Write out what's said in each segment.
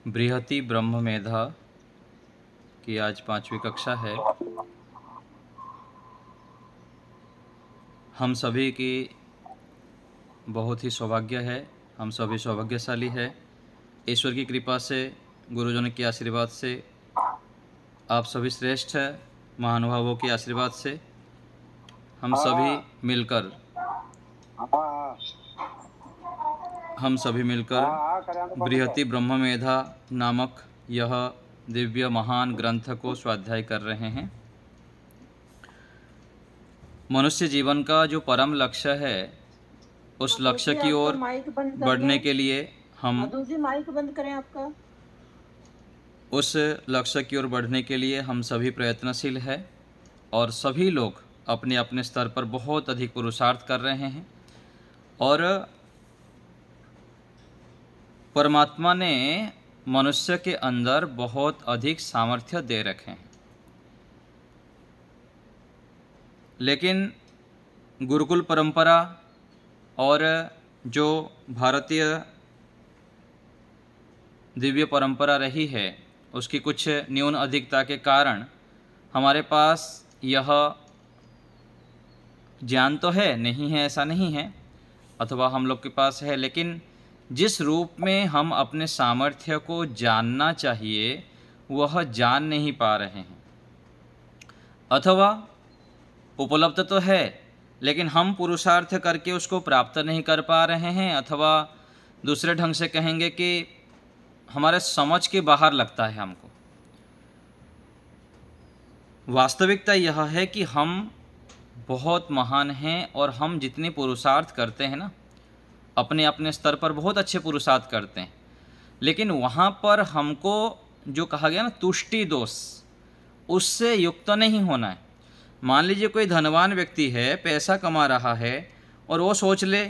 बृहति ब्रह्म मेधा की आज 5वीं कक्षा है। हम सभी की बहुत ही सौभाग्य है, हम सभी सौभाग्यशाली है। ईश्वर की कृपा से, गुरुजनों के आशीर्वाद से, आप सभी श्रेष्ठ महानुभावों के आशीर्वाद से हम सभी मिलकर बृहति ब्रह्म मेधा नामक यह दिव्य महान ग्रंथ को स्वाध्याय कर रहे हैं। मनुष्य जीवन का जो परम लक्ष्य है, उस लक्ष्य की ओर बढ़ने के लिए हम माइक बंद करें आपका। उस लक्ष्य की ओर बढ़ने के लिए हम सभी प्रयत्नशील हैं और सभी लोग अपने अपने स्तर पर बहुत अधिक पुरुषार्थ कर रहे हैं। और परमात्मा ने मनुष्य के अंदर बहुत अधिक सामर्थ्य दे रखे हैं, लेकिन गुरुकुल परंपरा और जो भारतीय दिव्य परंपरा रही है, उसकी कुछ न्यून अधिकता के कारण हमारे पास यह ज्ञान तो है, नहीं है ऐसा नहीं है, अथवा हम लोग के पास है, लेकिन जिस रूप में हम अपने सामर्थ्य को जानना चाहिए वह जान नहीं पा रहे हैं। अथवा उपलब्ध तो है, लेकिन हम पुरुषार्थ करके उसको प्राप्त नहीं कर पा रहे हैं, अथवा दूसरे ढंग से कहेंगे कि हमारे समझ के बाहर लगता है हमको। वास्तविकता यह है कि हम बहुत महान हैं और हम जितने पुरुषार्थ करते हैं ना, अपने अपने स्तर पर बहुत अच्छे पुरुषार्थ करते हैं, लेकिन वहाँ पर हमको जो कहा गया ना तुष्टि दोष, उससे युक्त नहीं होना है। मान लीजिए कोई धनवान व्यक्ति है, पैसा कमा रहा है, और वो सोच ले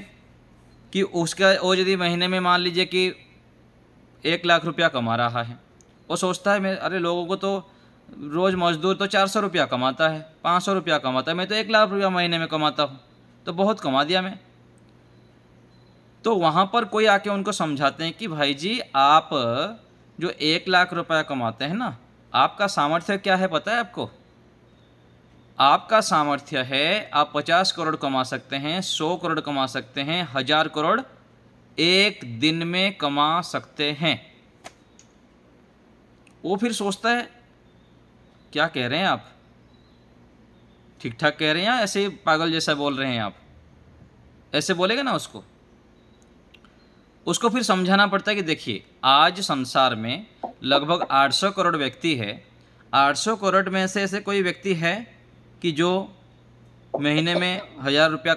कि उसका वो यदि महीने में मान लीजिए कि 1,00,000 रुपया कमा रहा है, वो सोचता है अरे लोगों को तो रोज़ मजदूर तो 400 रुपया कमाता है, 500 रुपया कमाता है, मैं तो 1,00,000 रुपया महीने में कमाता हूँ, तो बहुत कमा दिया मैं। तो वहाँ पर कोई आके उनको समझाते हैं कि भाई जी, आप जो 1,00,000 रुपया कमाते हैं ना, आपका सामर्थ्य क्या है पता है आपको? आपका सामर्थ्य है आप 50 करोड़ कमा सकते हैं, 100 करोड़ कमा सकते हैं, 1,000 करोड़ एक दिन में कमा सकते हैं। वो फिर सोचता है क्या कह रहे हैं आप, ठीक ठाक कह रहे हैं या ऐसे ही पागल जैसा बोल रहे हैं आप? ऐसे बोलेगा ना उसको फिर समझाना पड़ता है कि देखिए, आज संसार में लगभग 800 करोड़ व्यक्ति है। 800 करोड़ में से ऐसे कोई व्यक्ति है कि जो महीने में 1,000 रुपया,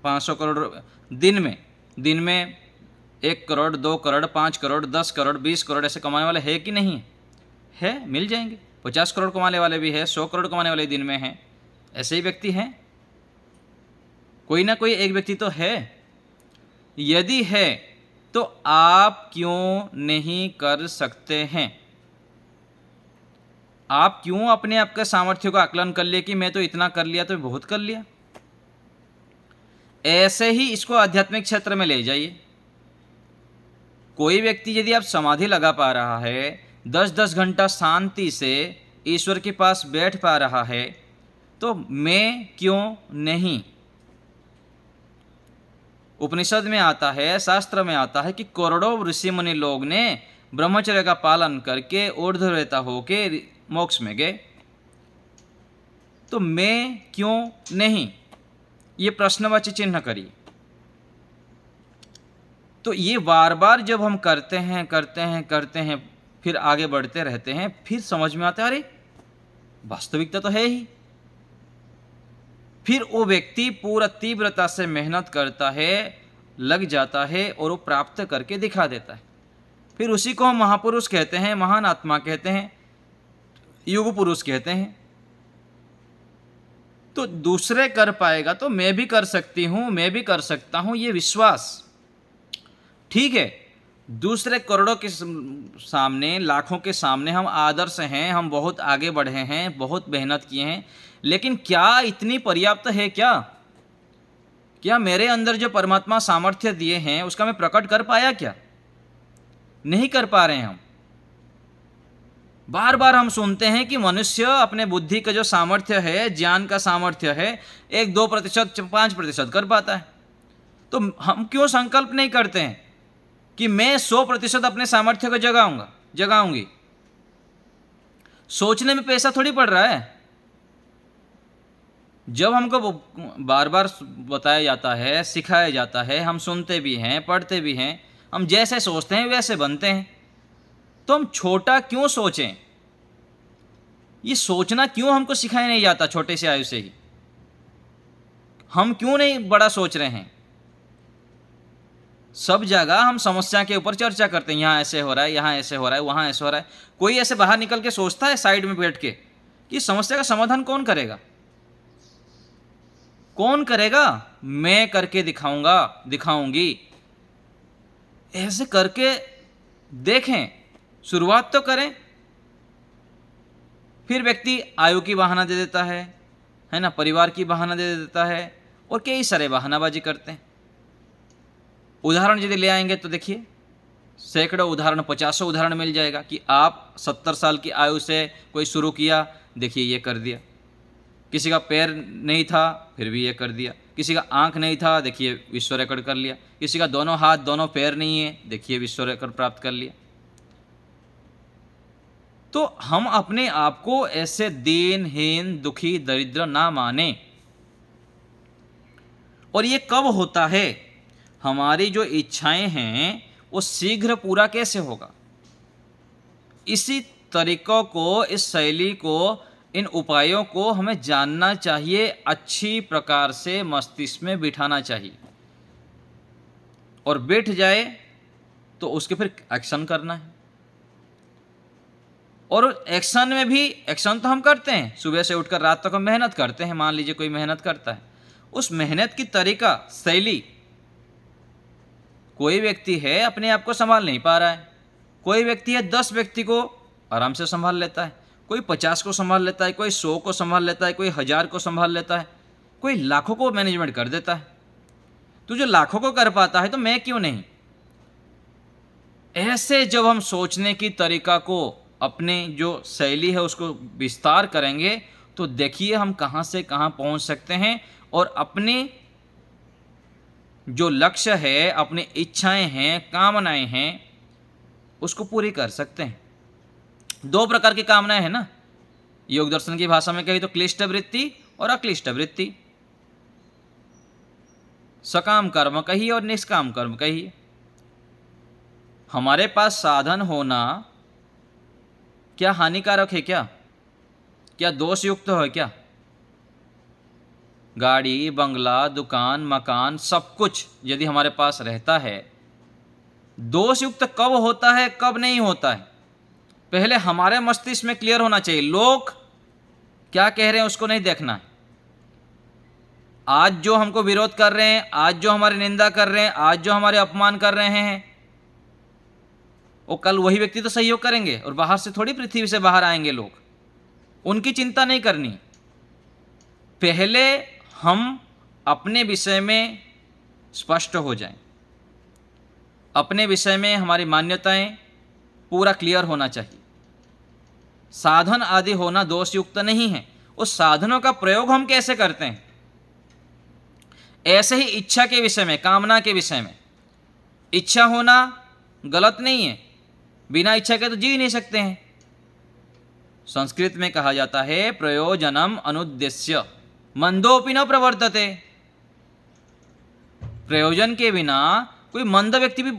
500 करोड़ दिन में 1 करोड़, 2 करोड़, 5 करोड़, 10 करोड़, 20 करोड़ ऐसे कमाने वाले है कि नहीं है? मिल जाएंगे। 50 करोड़ कमाने वाले भी है, 100 करोड़ कमाने वाले दिन में हैं, ऐसे ही व्यक्ति हैं। कोई ना कोई एक व्यक्ति तो है। यदि है तो आप क्यों नहीं कर सकते हैं? आप क्यों अपने आप के सामर्थ्य का आकलन कर लिए कि मैं तो इतना कर लिया तो बहुत कर लिया? ऐसे ही इसको आध्यात्मिक क्षेत्र में ले जाइए। कोई व्यक्ति यदि आप समाधि लगा पा रहा है, 10-10 घंटा शांति से ईश्वर के पास बैठ पा रहा है, तो मैं क्यों नहीं? उपनिषद में आता है, शास्त्र में आता है कि करोड़ों ऋषि मुनि लोग ने ब्रह्मचर्य का पालन करके ऊर्ध्वरेता होके मोक्ष में गए, तो मैं क्यों नहीं? ये प्रश्नवाची चिन्ह करिए। तो ये बार बार जब हम करते हैं, फिर आगे बढ़ते रहते हैं, फिर समझ में आता है अरे वास्तविकता तो है ही। फिर वो व्यक्ति पूरा तीव्रता से मेहनत करता है, लग जाता है और वो प्राप्त करके दिखा देता है। फिर उसी को हम महापुरुष कहते हैं, महान आत्मा कहते हैं, युग पुरुष कहते हैं। तो दूसरे कर पाएगा तो मैं भी कर सकती हूँ, मैं भी कर सकता हूँ, ये विश्वास ठीक है। दूसरे करोड़ों के सामने, लाखों के सामने हम आदर्श हैं, हम बहुत आगे बढ़े हैं, बहुत मेहनत किए हैं, लेकिन क्या इतनी पर्याप्त है? क्या मेरे अंदर जो परमात्मा सामर्थ्य दिए हैं उसका मैं प्रकट कर पाया क्या? नहीं कर पा रहे हैं हम। बार बार हम सुनते हैं कि मनुष्य अपने बुद्धि का जो सामर्थ्य है, ज्ञान का सामर्थ्य है, 1-2%, 5% कर पाता है। तो हम क्यों संकल्प नहीं करते हैं कि मैं 100% अपने सामर्थ्य को जगाऊंगी। सोचने में पैसा थोड़ी पड़ रहा है। जब हमको बार बार बताया जाता है, सिखाया जाता है, हम सुनते भी हैं, पढ़ते भी हैं, हम जैसे सोचते हैं वैसे बनते हैं। तो हम छोटा क्यों सोचें? ये सोचना क्यों हमको सिखाया नहीं जाता छोटे से आयु से ही? हम क्यों नहीं बड़ा सोच रहे हैं? सब जगह हम समस्या के ऊपर चर्चा करते हैं, यहाँ ऐसे हो रहा है, यहाँ ऐसे हो रहा है, वहाँ ऐसे हो रहा है। कोई ऐसे बाहर निकल के सोचता है साइड में बैठ के कि समस्या का समाधान कौन करेगा? कौन करेगा? मैं करके दिखाऊंगी। ऐसे करके देखें, शुरुआत तो करें। फिर व्यक्ति आयु की बहाना दे देता है ना, परिवार की बहाना दे देता है, और कई सारे बहानाबाजी करते हैं। उदाहरण यदि ले आएंगे तो देखिए, सैकड़ों उदाहरण, 50 उदाहरण मिल जाएगा कि आप 70 साल की आयु से कोई शुरू किया, देखिए ये कर दिया। किसी का पैर नहीं था, फिर भी ये कर दिया। किसी का आंख नहीं था, देखिए विश्व रिकॉर्ड कर लिया। किसी का दोनों हाथ दोनों पैर नहीं है, देखिए विश्व रिकॉर्ड प्राप्त कर लिया। तो हम अपने आप को ऐसे दीनहीन, दुखी, दरिद्र ना माने। और ये कब होता है? हमारी जो इच्छाएं हैं वो शीघ्र पूरा कैसे होगा? इसी तरीकों को, इस शैली को, इन उपायों को हमें जानना चाहिए, अच्छी प्रकार से मस्तिष्क में बिठाना चाहिए। और बैठ जाए तो उसके फिर एक्शन करना है। और एक्शन में भी, एक्शन तो हम करते हैं, सुबह से उठकर रात तक हम मेहनत करते हैं। मान लीजिए कोई मेहनत करता है, उस मेहनत की तरीका, शैली, कोई व्यक्ति है अपने आप को संभाल नहीं पा रहा है, कोई व्यक्ति है 10 व्यक्ति को आराम से संभाल लेता है, कोई 50 को संभाल लेता है, कोई 100 को संभाल लेता है, कोई 1000 को संभाल लेता है, कोई लाखों को मैनेजमेंट कर देता है। तो जो लाखों को कर पाता है तो मैं क्यों नहीं? ऐसे जब हम सोचने की तरीका को, अपने जो शैली है उसको विस्तार करेंगे तो देखिए हम कहाँ से कहाँ पहुँच सकते हैं, और अपने जो लक्ष्य है, अपनी इच्छाएं हैं, कामनाएं हैं, उसको पूरी कर सकते हैं। 2 प्रकार की कामनाएं हैं ना, योग दर्शन की भाषा में कही तो क्लिष्ट वृत्ति और अक्लिष्ट वृत्ति। सकाम कर्म कहिए और निष्काम कर्म कहिए। हमारे पास साधन होना क्या हानिकारक है? क्या दोष युक्त है? क्या गाड़ी, बंगला, दुकान, मकान, सब कुछ यदि हमारे पास रहता है, दोष युक्त कब होता है, कब नहीं होता है? पहले हमारे मस्तिष्क में क्लियर होना चाहिए। लोग क्या कह रहे हैं उसको नहीं देखना है। आज जो हमको विरोध कर रहे हैं, आज जो हमारी निंदा कर रहे हैं, आज जो हमारे अपमान कर रहे हैं, वो कल वही व्यक्ति तो सहयोग करेंगे, और बाहर से थोड़ी, पृथ्वी से बाहर आएंगे लोग। उनकी चिंता नहीं करनी। पहले हम अपने विषय में स्पष्ट हो जाएं, अपने विषय में हमारी मान्यताएं पूरा क्लियर होना चाहिए। साधन आदि होना दोष युक्त नहीं है। उस साधनों का प्रयोग हम कैसे करते हैं? ऐसे ही इच्छा के विषय में, कामना के विषय में, इच्छा होना गलत नहीं है। बिना इच्छा के तो जी नहीं सकते हैं। संस्कृत में कहा जाता है प्रयोजनम अनुद्देश्य मंदोपि न प्रवर्तते। प्रयोजन के बिना कोई मंद व्यक्ति भी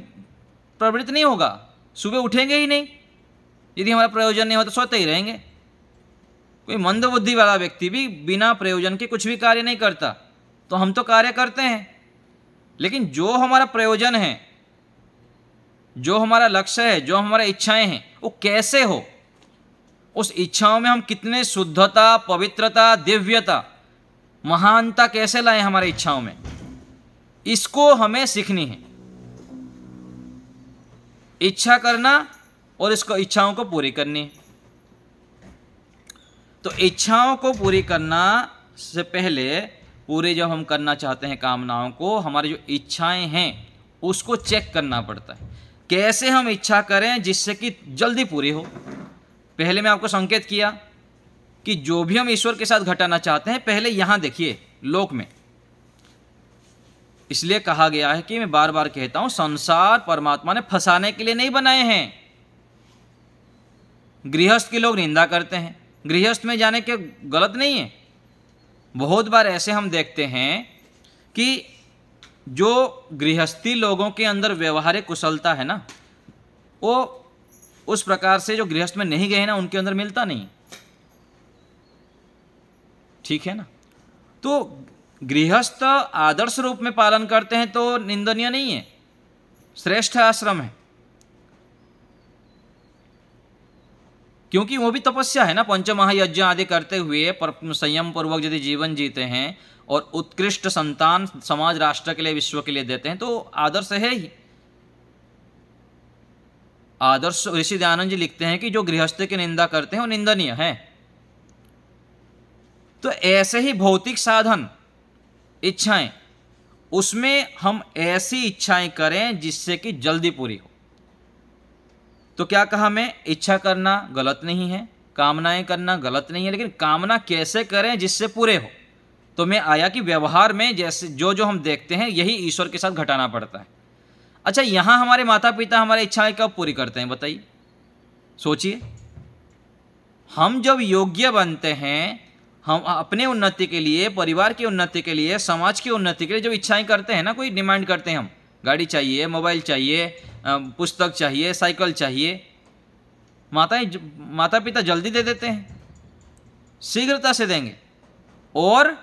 प्रवृत्त नहीं होगा। सुबह उठेंगे ही नहीं, यदि हमारा प्रयोजन नहीं हो तो सोते ही रहेंगे। कोई मंद बुद्धि वाला व्यक्ति भी बिना प्रयोजन के कुछ भी कार्य नहीं करता। तो हम तो कार्य करते हैं, लेकिन जो हमारा प्रयोजन है, जो हमारा लक्ष्य है, जो हमारा इच्छाएं हैं, वो कैसे हो, उस इच्छाओं में हम कितने शुद्धता, पवित्रता, दिव्यता, महानता कैसे लाएं हमारी इच्छाओं में, इसको हमें सीखनी है। इच्छा करना और इसको, इच्छाओं को पूरी करनी है। तो इच्छाओं को पूरी करना से पहले, पूरे जब हम करना चाहते हैं कामनाओं को, हमारी जो इच्छाएं हैं उसको चेक करना पड़ता है। कैसे हम इच्छा करें जिससे कि जल्दी पूरी हो। पहले मैं आपको संकेत किया कि जो भी हम ईश्वर के साथ घटाना चाहते हैं पहले यहां देखिए लोक में। इसलिए कहा गया है कि मैं बार बार कहता हूं, संसार परमात्मा ने फंसाने के लिए नहीं बनाए हैं। गृहस्थ के लोग निंदा करते हैं, गृहस्थ में जाने के गलत नहीं है। बहुत बार ऐसे हम देखते हैं कि जो गृहस्थी लोगों के अंदर व्यवहारिक कुशलता है ना, वो उस प्रकार से जो गृहस्थ में नहीं गए ना उनके अंदर मिलता नहीं। ठीक है ना। तो गृहस्थ आदर्श रूप में पालन करते हैं तो निंदनीय नहीं है, श्रेष्ठ आश्रम है, क्योंकि वो भी तपस्या है ना। पंचमहायज्ञ आदि करते हुए संयम पूर्वक यदि जीवन जीते हैं और उत्कृष्ट संतान समाज राष्ट्र के लिए विश्व के लिए देते हैं तो आदर्श है ही। आदर्श ऋषि दयानंद जी लिखते हैं कि जो गृहस्थ की निंदा करते हैं वो निंदनीय है। तो ऐसे ही भौतिक साधन इच्छाएं, उसमें हम ऐसी इच्छाएं करें जिससे कि जल्दी पूरी हो। तो क्या कहा मैं, इच्छा करना गलत नहीं है, कामनाएं करना गलत नहीं है, लेकिन कामना कैसे करें जिससे पूरे हो। तो मैं आया कि व्यवहार में जैसे जो जो हम देखते हैं यही ईश्वर के साथ घटाना पड़ता है। अच्छा, यहां हमारे माता पिता हमारी इच्छाएं कब पूरी करते हैं बताइए, सोचिए। हम जब योग्य बनते हैं, हम अपने उन्नति के लिए, परिवार की उन्नति के लिए, समाज की उन्नति के लिए जब इच्छाएं करते हैं ना, कोई डिमांड करते हैं, हम गाड़ी चाहिए, मोबाइल चाहिए, पुस्तक चाहिए, साइकिल चाहिए, माता पिता जल्दी दे देते हैं, शीघ्रता से देंगे। और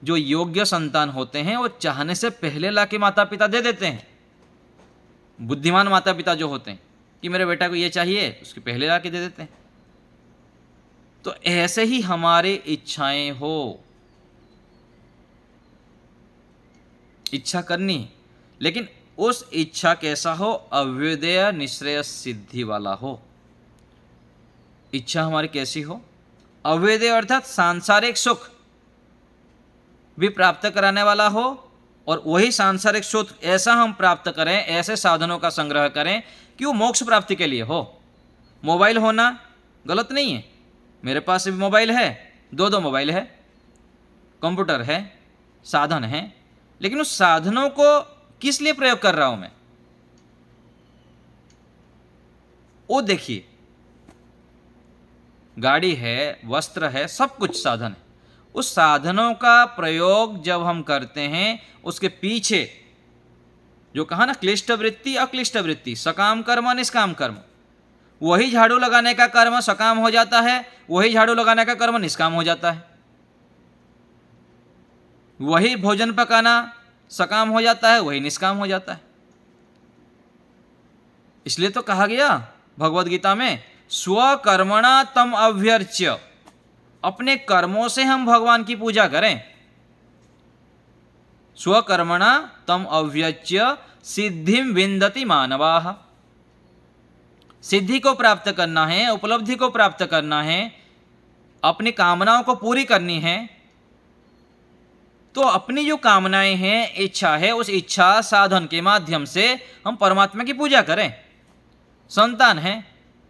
जो योग्य संतान होते हैं वो चाहने से पहले लाके माता पिता दे देते हैं। बुद्धिमान माता पिता जो होते हैं कि मेरे बेटा को ये चाहिए, उसके पहले लाके दे देते हैं। तो ऐसे ही हमारे इच्छाएं हो, इच्छा करनी है, लेकिन उस इच्छा कैसा हो, अव्युदय निश्रेय सिद्धि वाला हो। इच्छा हमारी कैसी हो, अव्युदय अर्थात सांसारिक सुख भी प्राप्त कराने वाला हो, और वही सांसारिक सुख ऐसा हम प्राप्त करें, ऐसे साधनों का संग्रह करें कि वो मोक्ष प्राप्ति के लिए हो। मोबाइल होना गलत नहीं है, मेरे पास भी मोबाइल है, दो मोबाइल है, कंप्यूटर है, साधन है, लेकिन उस साधनों को किस लिए प्रयोग कर रहा हूं मैं, वो देखिए। गाड़ी है, वस्त्र है, सब कुछ साधन है। उस साधनों का प्रयोग जब हम करते हैं, उसके पीछे जो कहा ना, क्लिष्ट वृत्ति अक्लिष्ट वृत्ति, सकाम कर्म निष्काम कर्म, वही झाड़ू लगाने का कर्म सकाम हो जाता है, वही झाड़ू लगाने का कर्म निष्काम हो जाता है। वही भोजन पकाना सकाम हो जाता है, वही निष्काम हो जाता है। इसलिए तो कहा गया भगवद गीता में, स्वकर्मणा तम अभ्यर्च्य, अपने कर्मों से हम भगवान की पूजा करें। स्वकर्मणा तम अभ्यर्च्य सिद्धिम विन्दति मानवाः, सिद्धि को प्राप्त करना है, उपलब्धि को प्राप्त करना है, अपनी कामनाओं को पूरी करनी है, तो अपनी जो कामनाएं हैं, इच्छा है, उस इच्छा साधन के माध्यम से हम परमात्मा की पूजा करें। संतान है,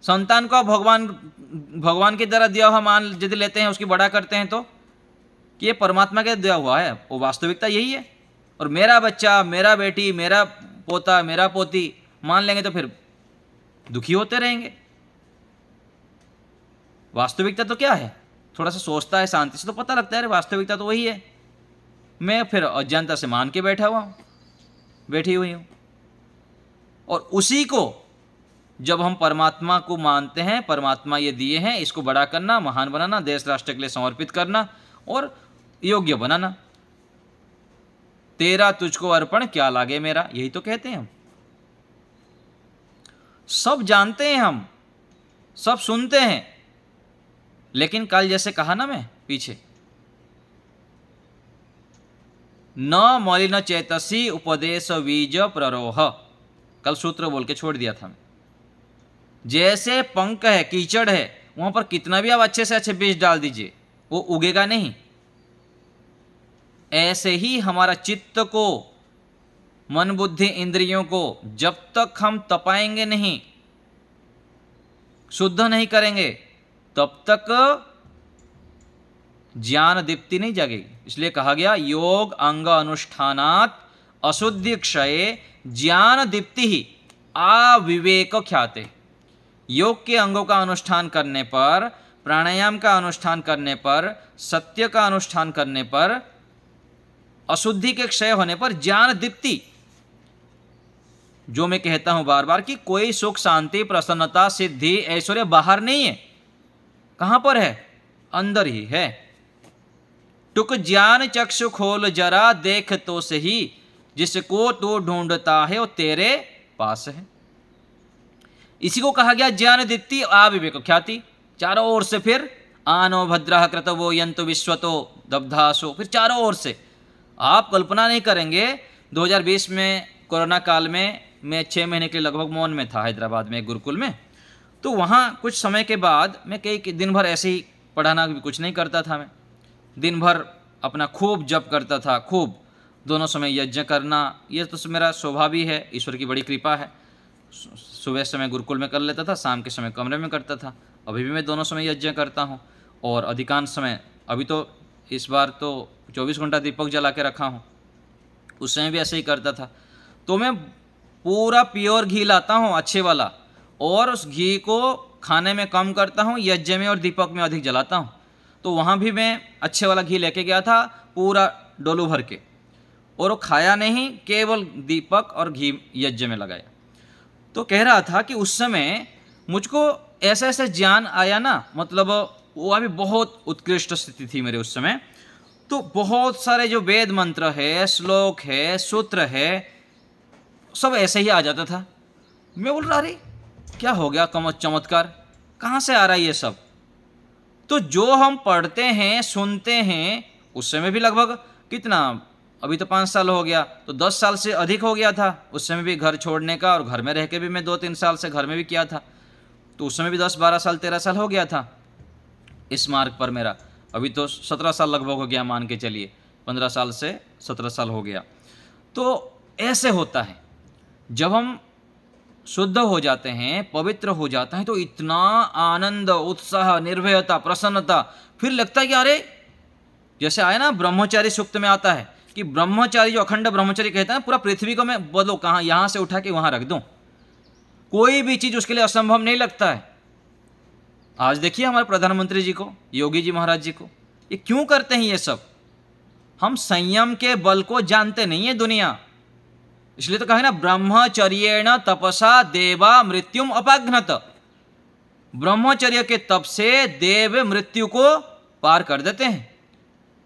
संतान को भगवान की तरह दिया हुआ मान यदि लेते हैं, उसकी बड़ा करते हैं तो कि ये परमात्मा के दिया हुआ है, वो वास्तविकता यही है। और मेरा बच्चा, मेरा बेटी, मेरा पोता, मेरा पोती मान लेंगे तो फिर दुखी होते रहेंगे। वास्तविकता तो क्या है, थोड़ा सा सोचता है शांति से तो पता लगता है, अरे वास्तविकता तो वही है, मैं फिर अज्ञानता से मान के बैठी हुई हूं। और उसी को जब हम परमात्मा को मानते हैं, परमात्मा ये दिए हैं, इसको बड़ा करना, महान बनाना, देश राष्ट्र के लिए समर्पित करना और योग्य बनाना। तेरा तुझको अर्पण क्या लागे मेरा, यही तो कहते हैं हम। सब जानते हैं, हम सब सुनते हैं, लेकिन कल जैसे कहा ना मैं पीछे, न मलिन चेतसी उपदेश बीज प्ररोह, कल सूत्र बोल के छोड़ दिया था मैं। जैसे पंख है, कीचड़ है, वहां पर कितना भी आप अच्छे से अच्छे बीज डाल दीजिए, वो उगेगा नहीं। ऐसे ही हमारा चित्त को मन बुद्धि इंद्रियों को जब तक हम तपाएंगे नहीं, शुद्ध नहीं करेंगे, तब तक ज्ञान दीप्ति नहीं जागेगी। इसलिए कहा गया योग अंग अनुष्ठानात् अशुद्धि क्षये ज्ञान दीप्ति ही अविवेक ख्याते। योग के अंगों का अनुष्ठान करने पर, प्राणायाम का अनुष्ठान करने पर, सत्य का अनुष्ठान करने पर, अशुद्धि के क्षय होने पर ज्ञान दीप्ति, जो मैं कहता हूं बार बार कि कोई सुख शांति प्रसन्नता सिद्धि ऐश्वर्य बाहर नहीं है, कहां पर है? अंदर ही है। टुक ज्ञान चक्षु खोल जरा देख तो सही, जिसको तू ढूंढता है वो तेरे पास है। इसी को कहा गया ज्ञान दीप्ति अविवेक ख्याति। चारों ओर से फिर आनो भद्रः क्रतवो यंतु विश्वतो दब्धासो, फिर चारों ओर से आप कल्पना नहीं करेंगे। 2020 में कोरोना काल में मैं 6 महीने के लगभग मौन में था हैदराबाद में एक गुरुकुल में। तो वहाँ कुछ समय के बाद मैं कई दिन भर ऐसे ही पढ़ाना भी कुछ नहीं करता था। मैं दिन भर अपना खूब जप करता था, खूब दोनों समय यज्ञ करना, ये तो मेरा स्वभाव ही है, ईश्वर की बड़ी कृपा है। सुबह समय गुरुकुल में कर लेता था, शाम के समय कमरे में करता था। अभी भी मैं दोनों समय यज्ञ करता हूँ, और अधिकांश समय अभी तो इस बार तो 24 घंटा दीपक जला के रखा हूँ, उस समय भी ऐसे ही करता था। तो मैं पूरा प्योर घी लाता हूँ अच्छे वाला, और उस घी को खाने में कम करता हूँ, यज्ञ में और दीपक में अधिक जलाता हूँ। तो वहाँ भी मैं अच्छे वाला घी लेके गया था पूरा डोलू भर के, और वो खाया नहीं, केवल दीपक और घी यज्ञ में लगाया। तो कह रहा था कि उस समय मुझको ऐसा ऐसा ज्ञान आया ना, मतलब वो अभी बहुत उत्कृष्ट स्थिति थी मेरे उस समय। तो बहुत सारे जो वेद मंत्र है, श्लोक है, सूत्र है, सब ऐसे ही आ जाता था। मैं बोल रहा, अरे क्या हो गया, चमत्कार कहाँ से आ रहा है ये सब? तो जो हम पढ़ते हैं सुनते हैं, उस समय भी लगभग कितना, अभी तो 5 साल हो गया, तो 10 साल से अधिक हो गया था उस समय भी घर छोड़ने का, और घर में रह के भी मैं 2-3 साल से घर में भी किया था। तो उस समय भी 10-12 साल 13 साल हो गया था इस मार्ग पर मेरा। अभी तो 17 साल लगभग हो गया, मान के चलिए 15 साल से 17 साल हो गया। तो ऐसे होता है, जब हम शुद्ध हो जाते हैं, पवित्र हो जाते हैं, तो इतना आनंद, उत्साह, निर्भयता, प्रसन्नता, फिर लगता है कि अरे, जैसे आया ना ब्रह्मचारी सूक्त में आता है कि ब्रह्मचारी, जो अखंड ब्रह्मचारी कहता है, पूरा पृथ्वी को मैं बदलो, कहाँ, यहाँ से उठा के वहाँ रख दूँ, कोई भी चीज़ उसके लिए असंभव नहीं लगता है। आज देखिए हमारे प्रधानमंत्री जी को, योगी जी महाराज जी को, ये क्यों करते हैं ये सब? हम संयम के बल को जानते नहीं है दुनिया। इसलिए तो कहा है ना, ब्रह्मचर्येण तपसा देवा मृत्युम अपाघ्नत। ब्रह्मचर्य के तप से देव मृत्यु को पार कर देते हैं,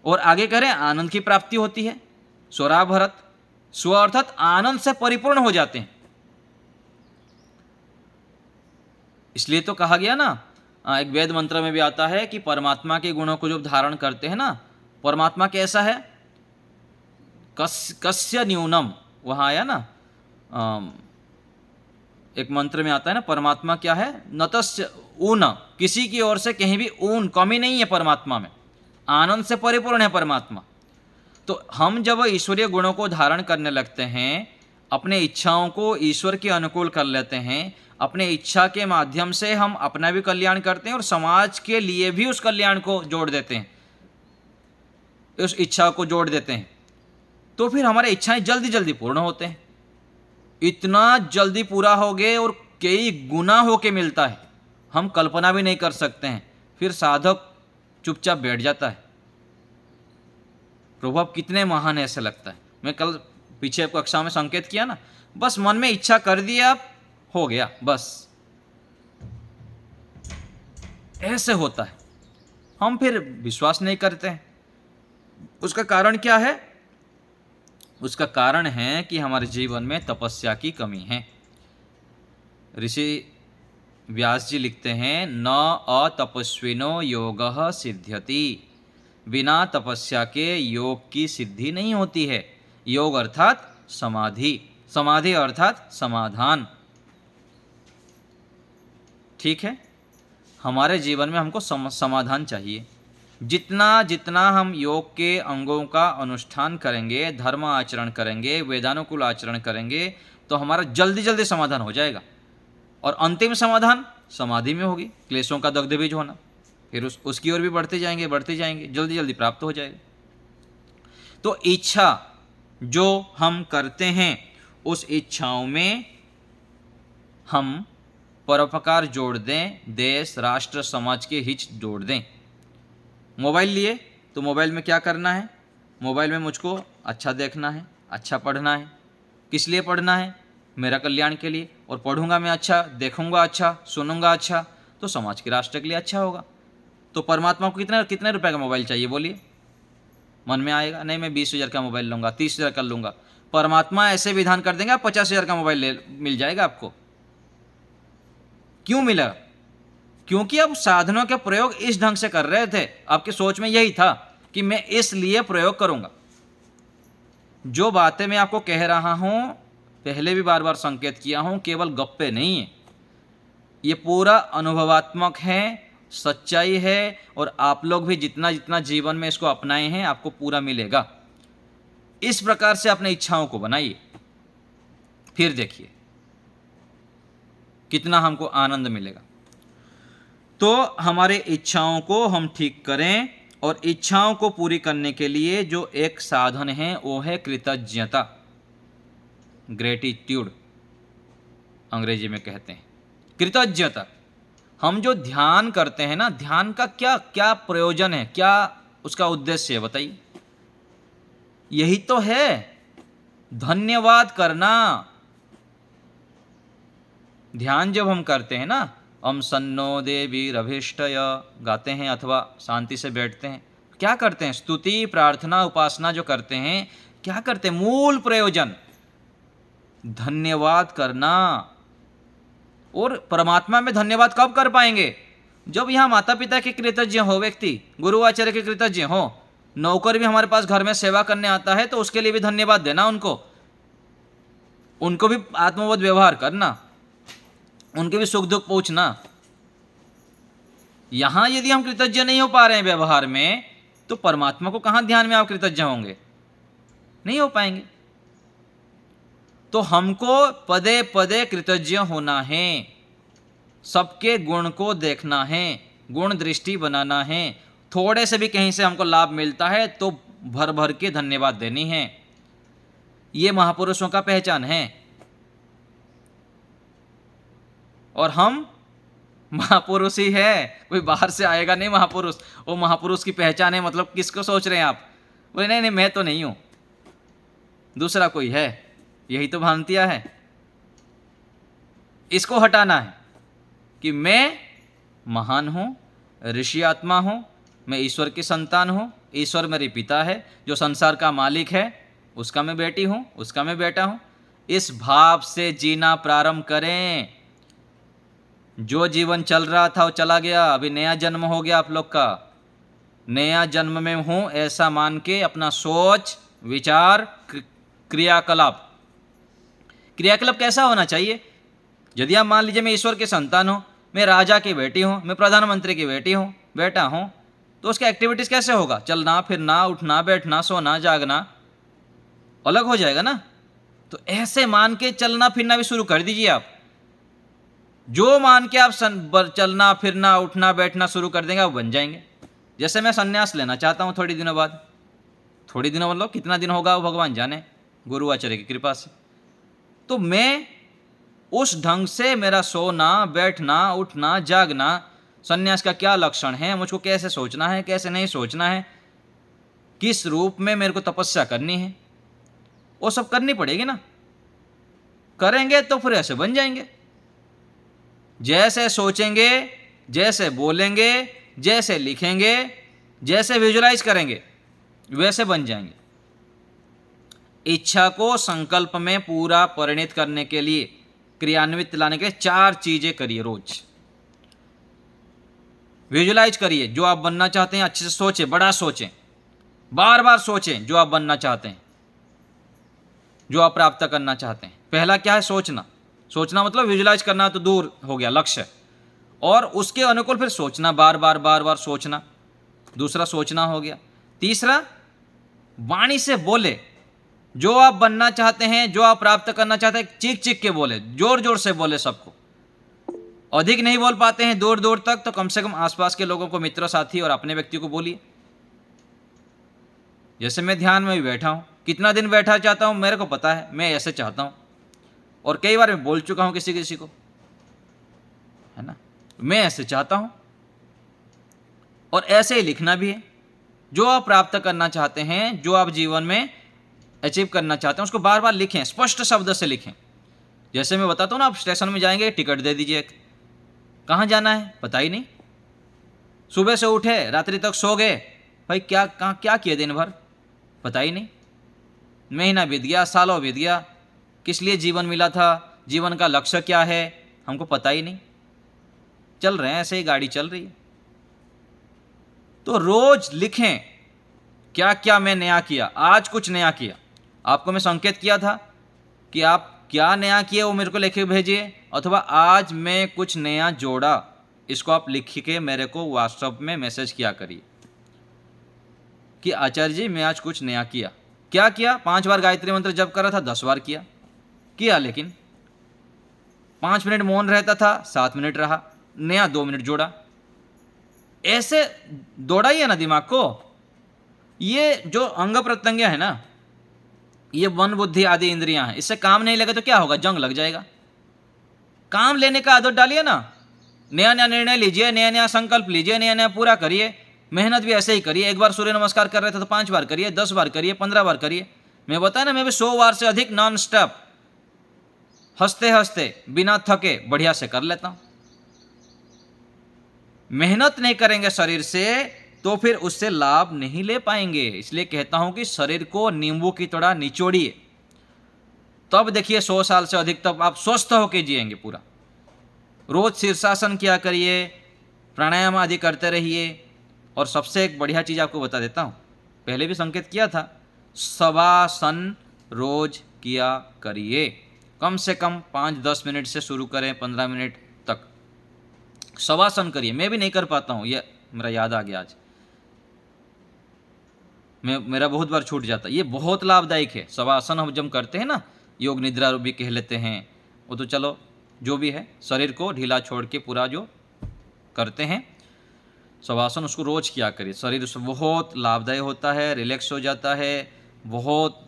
और आगे कह रहे हैं आनंद की प्राप्ति होती है। स्वराभरत, स्व अर्थात आनंद से परिपूर्ण हो जाते हैं। इसलिए तो कहा गया ना, एक वेद मंत्र में भी आता है कि परमात्मा के गुणों को जब धारण करते हैं ना, परमात्मा कैसा है, कस्य न्यूनम, वहाँ आया ना, एक मंत्र में आता है ना, परमात्मा क्या है, नतस्य ऊन, किसी की ओर से कहीं भी ऊन, कमी नहीं है परमात्मा में, आनंद से परिपूर्ण है परमात्मा। तो हम जब ईश्वरीय गुणों को धारण करने लगते हैं, अपने इच्छाओं को ईश्वर के अनुकूल कर लेते हैं, अपने इच्छा के माध्यम से हम अपना भी कल्याण करते हैं और समाज के लिए भी उस कल्याण को जोड़ देते हैं, उस इच्छा को जोड़ देते हैं, तो फिर हमारे इच्छाएं जल्दी जल्दी पूर्ण होते हैं। इतना जल्दी पूरा हो गए और कई गुना होके मिलता है, हम कल्पना भी नहीं कर सकते हैं। फिर साधक चुपचाप बैठ जाता है, प्रभु आप कितने महान है ऐसा लगता है। मैं कल पीछे कक्षा में संकेत किया ना, बस मन में इच्छा कर दिया, हो गया, बस ऐसे होता है। हम फिर विश्वास नहीं करते हैं। उसका कारण क्या है? उसका कारण है कि हमारे जीवन में तपस्या की कमी है। ऋषि व्यास जी लिखते हैं, न अतपस्विनो योगः सिद्ध्यति, बिना तपस्या के योग की सिद्धि नहीं होती है। योग अर्थात समाधि, समाधि अर्थात समाधान। ठीक है, हमारे जीवन में हमको समाधान चाहिए। जितना जितना हम योग के अंगों का अनुष्ठान करेंगे, धर्म आचरण करेंगे, वेदानुकूल आचरण करेंगे, तो हमारा जल्दी जल्दी समाधान हो जाएगा। और अंतिम समाधान समाधि में होगी, क्लेशों का दग्धबीज होना। फिर उसकी ओर भी बढ़ते जाएंगे, जल्दी जल्दी प्राप्त हो जाएगा। तो इच्छा जो हम करते हैं, उस इच्छाओं में हम परोपकार जोड़ दें, देश राष्ट्र समाज के हित जोड़ दें। मोबाइल लिए तो मोबाइल में क्या करना है? मोबाइल में मुझको अच्छा देखना है, अच्छा पढ़ना है। किस लिए पढ़ना है? मेरा कल्याण के लिए। और पढ़ूंगा मैं अच्छा, देखूंगा अच्छा, सुनूंगा अच्छा, तो समाज के राष्ट्र के लिए अच्छा होगा। तो परमात्मा को कितने कितने रुपए का मोबाइल चाहिए बोलिए? मन में आएगा, नहीं मैं 20,000 का मोबाइल लूँगा, 30,000 का लूँगा। परमात्मा ऐसे विधान कर देंगे, आप 50,000 का मोबाइल मिल जाएगा आपको। क्यों मिला? क्योंकि आप साधनों के प्रयोग इस ढंग से कर रहे थे। आपकी सोच में यही था कि मैं इसलिए प्रयोग करूंगा। जो बातें मैं आपको कह रहा हूं, पहले भी बार बार संकेत किया हूं, केवल गप्पे नहीं है, ये पूरा अनुभवात्मक है, सच्चाई है। और आप लोग भी जितना जितना जीवन में इसको अपनाए हैं, आपको पूरा मिलेगा। इस प्रकार से अपने इच्छाओं को बनाइए, फिर देखिए कितना हमको आनंद मिलेगा। तो हमारे इच्छाओं को हम ठीक करें, और इच्छाओं को पूरी करने के लिए जो एक साधन है वो है कृतज्ञता, ग्रेटिट्यूड अंग्रेजी में कहते हैं, कृतज्ञता। हम जो ध्यान करते हैं ना, ध्यान का क्या क्या प्रयोजन है, क्या उसका उद्देश्य है बताइए? यही तो है, धन्यवाद करना। ध्यान जब हम करते हैं ना, हम सन्नो देवी रभिष्टय गाते हैं अथवा शांति से बैठते हैं, क्या करते हैं? स्तुति, प्रार्थना, उपासना जो करते हैं, क्या करते हैं? मूल प्रयोजन धन्यवाद करना। और परमात्मा में धन्यवाद कब कर पाएंगे? जब यहाँ माता पिता के कृतज्ञ हो व्यक्ति, गुरु आचार्य के कृतज्ञ हो, नौकर भी हमारे पास घर में सेवा करने आता है तो उसके लिए भी धन्यवाद देना, उनको भी आत्मबोध व्यवहार करना, उनके भी सुख दुख पूछना। यहां यदि हम कृतज्ञ नहीं हो पा रहे हैं व्यवहार में, तो परमात्मा को कहां ध्यान में आप कृतज्ञ होंगे? नहीं हो पाएंगे। तो हमको पदे पदे कृतज्ञ होना है, सबके गुण को देखना है, गुण दृष्टि बनाना है। थोड़े से भी कहीं से हमको लाभ मिलता है तो भर भर के धन्यवाद देनी है। ये महापुरुषों का पहचान है। और हम महापुरुष ही है, कोई बाहर से आएगा नहीं महापुरुष। वो महापुरुष की पहचान है, मतलब किसको सोच रहे हैं आप? बोले नहीं नहीं मैं तो नहीं हूं, दूसरा कोई है। यही तो भ्रांतियां है। इसको हटाना है कि मैं महान हूं, ऋषि आत्मा हूं, मैं ईश्वर की संतान हूं, ईश्वर मेरे पिता है, जो संसार का मालिक है उसका मैं बेटी हूं, उसका मैं बेटा हूं। इस भाव से जीना प्रारंभ करें। जो जीवन चल रहा था वो चला गया, अभी नया जन्म हो गया आप लोग का। नया जन्म में हूं ऐसा मान के अपना सोच विचार क्रियाकलाप कैसा होना चाहिए? यदि आप मान लीजिए मैं ईश्वर के संतान हूं, मैं राजा की बेटी हूं, मैं प्रधानमंत्री की बेटी हूं, बेटा हूं, तो उसका एक्टिविटीज कैसे होगा? चलना फिरना, उठना बैठना, सोना जागना अलग हो जाएगा ना। तो ऐसे मान के चलना फिरना भी शुरू कर दीजिए आप। जो मान के आप चलना फिरना उठना बैठना शुरू कर देंगे, आप बन जाएंगे। जैसे मैं संन्यास लेना चाहता हूँ थोड़ी दिनों बाद, थोड़ी दिनों मतलब कितना दिन होगा वो भगवान जाने, गुरु आचार्य की कृपा से। तो मैं उस ढंग से मेरा सोना बैठना उठना जागना, संन्यास का क्या लक्षण है, मुझको कैसे सोचना है कैसे नहीं सोचना है, किस रूप में मेरे को तपस्या करनी है, वो सब करनी पड़ेगी ना। करेंगे तो फिर ऐसे बन जाएंगे। जैसे सोचेंगे, जैसे बोलेंगे, जैसे लिखेंगे, जैसे विजुलाइज करेंगे, वैसे बन जाएंगे। इच्छा को संकल्प में पूरा परिणित करने के लिए, क्रियान्वित लाने के लिए 4 चीजें करिए रोज। विजुलाइज करिए, जो आप बनना चाहते हैं अच्छे से सोचें, बड़ा सोचें, बार बार सोचें जो आप बनना चाहते हैं, जो आप प्राप्त करना चाहते हैं। पहला क्या है? सोचना। सोचना मतलब विजुलाइज करना तो दूर हो गया लक्ष्य, और उसके अनुकूल फिर सोचना, बार बार सोचना। दूसरा सोचना हो गया। तीसरा, वाणी से बोले, जो आप बनना चाहते हैं, जो आप प्राप्त करना चाहते हैं, चीख चीख के बोले, जोर जोर से बोले सबको। अधिक नहीं बोल पाते हैं दूर दूर तक, तो कम से कम आसपास के लोगों को, मित्र साथी और अपने व्यक्ति को बोलिए। जैसे मैं ध्यान में भी बैठा हूं, कितना दिन बैठा चाहता हूं मेरे को पता है, मैं ऐसे चाहता हूं, और कई बार मैं बोल चुका हूं किसी किसी को, है ना, मैं ऐसे चाहता हूं। और ऐसे ही लिखना भी है। जो आप प्राप्त करना चाहते हैं, जो आप जीवन में अचीव करना चाहते हैं, उसको बार बार लिखें, स्पष्ट शब्द से लिखें। जैसे मैं बताता हूँ ना, आप स्टेशन में जाएंगे, टिकट दे दीजिए, कहाँ जाना है पता ही नहीं, सुबह से उठे रात्रि तक सो गए, भाई क्या कहाँ क्या किए दिन भर पता ही नहीं, महीना बीत गया, सालों बीत गया, किस लिए जीवन मिला था, जीवन का लक्ष्य क्या है, हमको पता ही नहीं, चल रहे हैं ऐसे ही, गाड़ी चल रही है। तो रोज लिखें, क्या क्या मैं नया किया, आज कुछ नया किया। आपको मैं संकेत किया था कि आप क्या नया किए वो मेरे को लिख के भेजिए, अथवा आज मैं कुछ नया जोड़ा, इसको आप लिख के मेरे को व्हाट्सएप में मैसेज किया करिए कि आचार्य जी मैं आज कुछ नया किया। क्या किया? 5 बार गायत्री मंत्र जप कर रहा था, 10 बार किया, लेकिन 5 मिनट मौन रहता था, 7 मिनट रहा, नया 2 मिनट जोड़ा। ऐसे दौड़ाइए ना दिमाग को। ये जो अंग प्रत्यंग है ना, ये मन बुद्धि आदि इंद्रियां हैं, इससे काम नहीं लगे तो क्या होगा? जंग लग जाएगा। काम लेने का आदत डालिए ना, नया नया निर्णय लीजिए, नया नया संकल्प लीजिए, नया नया पूरा करिए। मेहनत भी ऐसे ही करिए। एक बार सूर्य नमस्कार कर रहे थे तो 5 बार करिए, 10 बार करिए, 15 बार करिए। मैं बताया ना, मैं भी 100 बार से अधिक नॉन स्टॉप हंसते हंसते बिना थके बढ़िया से कर लेता हूं। मेहनत नहीं करेंगे शरीर से तो फिर उससे लाभ नहीं ले पाएंगे। इसलिए कहता हूं कि शरीर को नींबू की तरह निचोड़िए, तब देखिए 100 साल से अधिक तब आप स्वस्थ होकर जिएंगे पूरा। रोज शीर्षासन किया करिए, प्राणायाम आदि करते रहिए। और सबसे एक बढ़िया चीज़ आपको बता देता हूँ, पहले भी संकेत किया था, शवासन रोज किया करिए। कम से कम 5-10 मिनट से शुरू करें, 15 मिनट तक शवासन करिए। मैं भी नहीं कर पाता हूँ, ये मेरा याद आ गया आज, मेरा बहुत बार छूट जाता है। ये बहुत लाभदायक है। शवासन हम जब करते हैं ना, योग निद्रा भी कह लेते हैं, वो तो चलो जो भी है, शरीर को ढीला छोड़ के पूरा जो करते हैं शवासन, उसको रोज किया करिए। शरीर उससे बहुत लाभदायक होता है, रिलैक्स हो जाता है, बहुत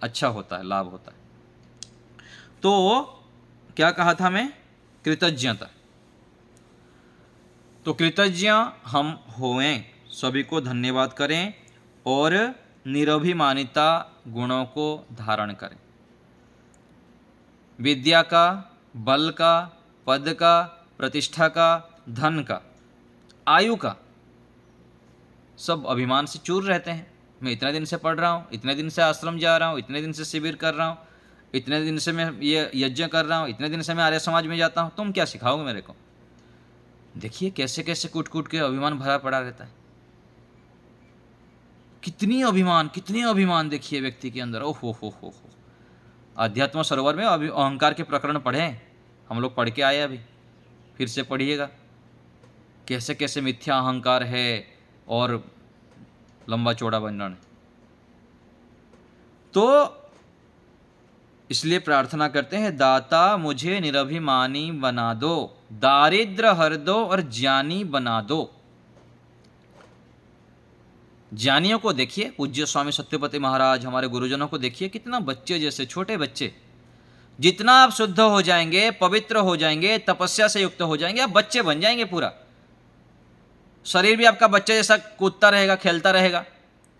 अच्छा होता है, लाभ होता है। तो क्या कहा था मैं? कृतज्ञता। तो कृतज्ञ हम होएं, सभी को धन्यवाद करें और निरभिमानिता गुणों को धारण करें। विद्या का, बल का, पद का, प्रतिष्ठा का, धन का, आयु का, सब अभिमान से चूर रहते हैं। मैं इतने दिन से पढ़ रहा हूँ, इतने दिन से आश्रम जा रहा हूँ, इतने दिन से शिविर कर रहा हूँ, इतने दिन से मैं ये यज्ञ कर रहा हूँ, इतने दिन से मैं आर्य समाज में जाता हूँ, तुम क्या सिखाओगे मेरे को? देखिए कैसे कैसे कूट कूट के अभिमान भरा पड़ा रहता है। कितनी अभिमान देखिए व्यक्ति के अंदर। ओह हो। अध्यात्म सरोवर में अभी अहंकार के प्रकरण पढ़े, हम लोग पढ़ के आए, अभी फिर से पढ़िएगा, कैसे कैसे मिथ्या अहंकार है और लंबा चौड़ा वर्णन। तो इसलिए प्रार्थना करते हैं, दाता मुझे निरभिमानी बना दो, दारिद्र हर दो और ज्ञानी बना दो। ज्ञानियों को देखिए, पूज्य स्वामी सत्यपति महाराज, हमारे गुरुजनों को देखिए, कितना बच्चे जैसे, छोटे बच्चे। जितना आप शुद्ध हो जाएंगे, पवित्र हो जाएंगे, तपस्या से युक्त हो जाएंगे, आप बच्चे बन जाएंगे पूरा। शरीर भी आपका बच्चे जैसा कूदता रहेगा, खेलता रहेगा,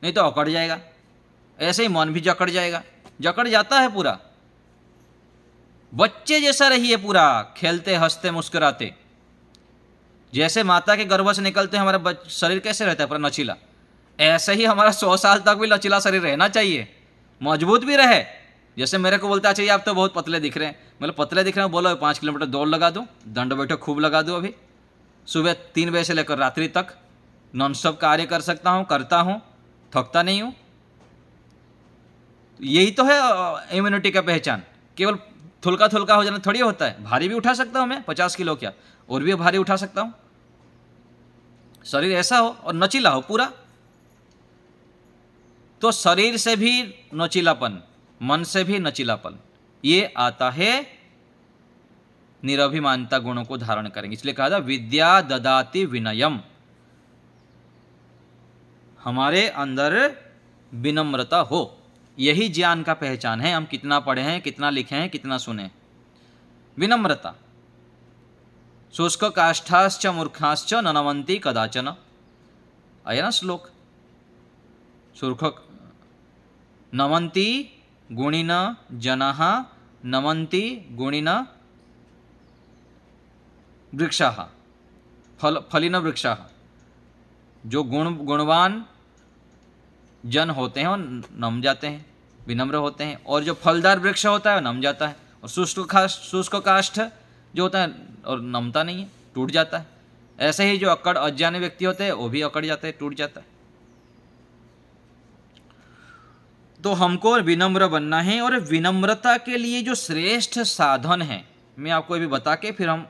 नहीं तो अकड़ जाएगा। ऐसे ही मन भी जकड़ जाएगा, जकड़ जाता है पूरा। बच्चे जैसा रहिए पूरा, खेलते हंसते मुस्कुराते। जैसे माता के गर्भ से निकलते हमारा शरीर कैसे रहता है? पूरा नचीला। ऐसे ही हमारा 100 साल तक भी लचीला शरीर रहना चाहिए, मजबूत भी रहे। जैसे मेरे को बोलते चाहिए आप तो बहुत पतले दिख रहे हैं, मतलब पतले दिख रहे हैं, बोलो 5 किलोमीटर दौड़ लगा दूँ, दंड बैठक खूब लगा दूँ। अभी सुबह 3 बजे से लेकर रात्रि तक नॉन स्टॉप कार्य कर सकता हूँ, करता हूँ, थकता नहीं हूँ। यही तो है इम्यूनिटी का पहचान। केवल थुलका थुलका हो जाना थोड़ी होता है। भारी भी उठा सकता हूँ मैं, 50 किलो क्या, और भी भारी उठा सकता हूँ। शरीर ऐसा हो और नचीला हो पूरा, तो शरीर से भी नचीलापन, मन से भी नचीलापन, ये आता है निरभिमानता गुणों को धारण करेंगे। इसलिए कहा था विद्या ददाति विनयम, हमारे अंदर विनम्रता हो, यही ज्ञान का पहचान है। हम कितना पढ़े हैं, कितना लिखे हैं, कितना सुने, विनम्रता। शुष्क काष्ठाश्च मूर्खाश्च न नमन्ति कदाचन, आया ना श्लोक, शुष्क नमन्ति गुणिन जनाः नमन्ति गुणिन वृक्षाः फलिन वृक्षाः, जो गुणवान जन होते हैं वो नम जाते हैं, विनम्र होते हैं, और जो फलदार वृक्ष होता है वो नम जाता है, और शुष्क काष्ठ जो होता है और नमता नहीं है, टूट जाता है। ऐसे ही जो अक्कड़ अज्ञानी व्यक्ति होते हैं वो भी अकड़ जाते हैं, टूट जाता है। तो हमको विनम्र बनना है, और विनम्रता के लिए जो श्रेष्ठ साधन है मैं आपको अभी बता के फिर हम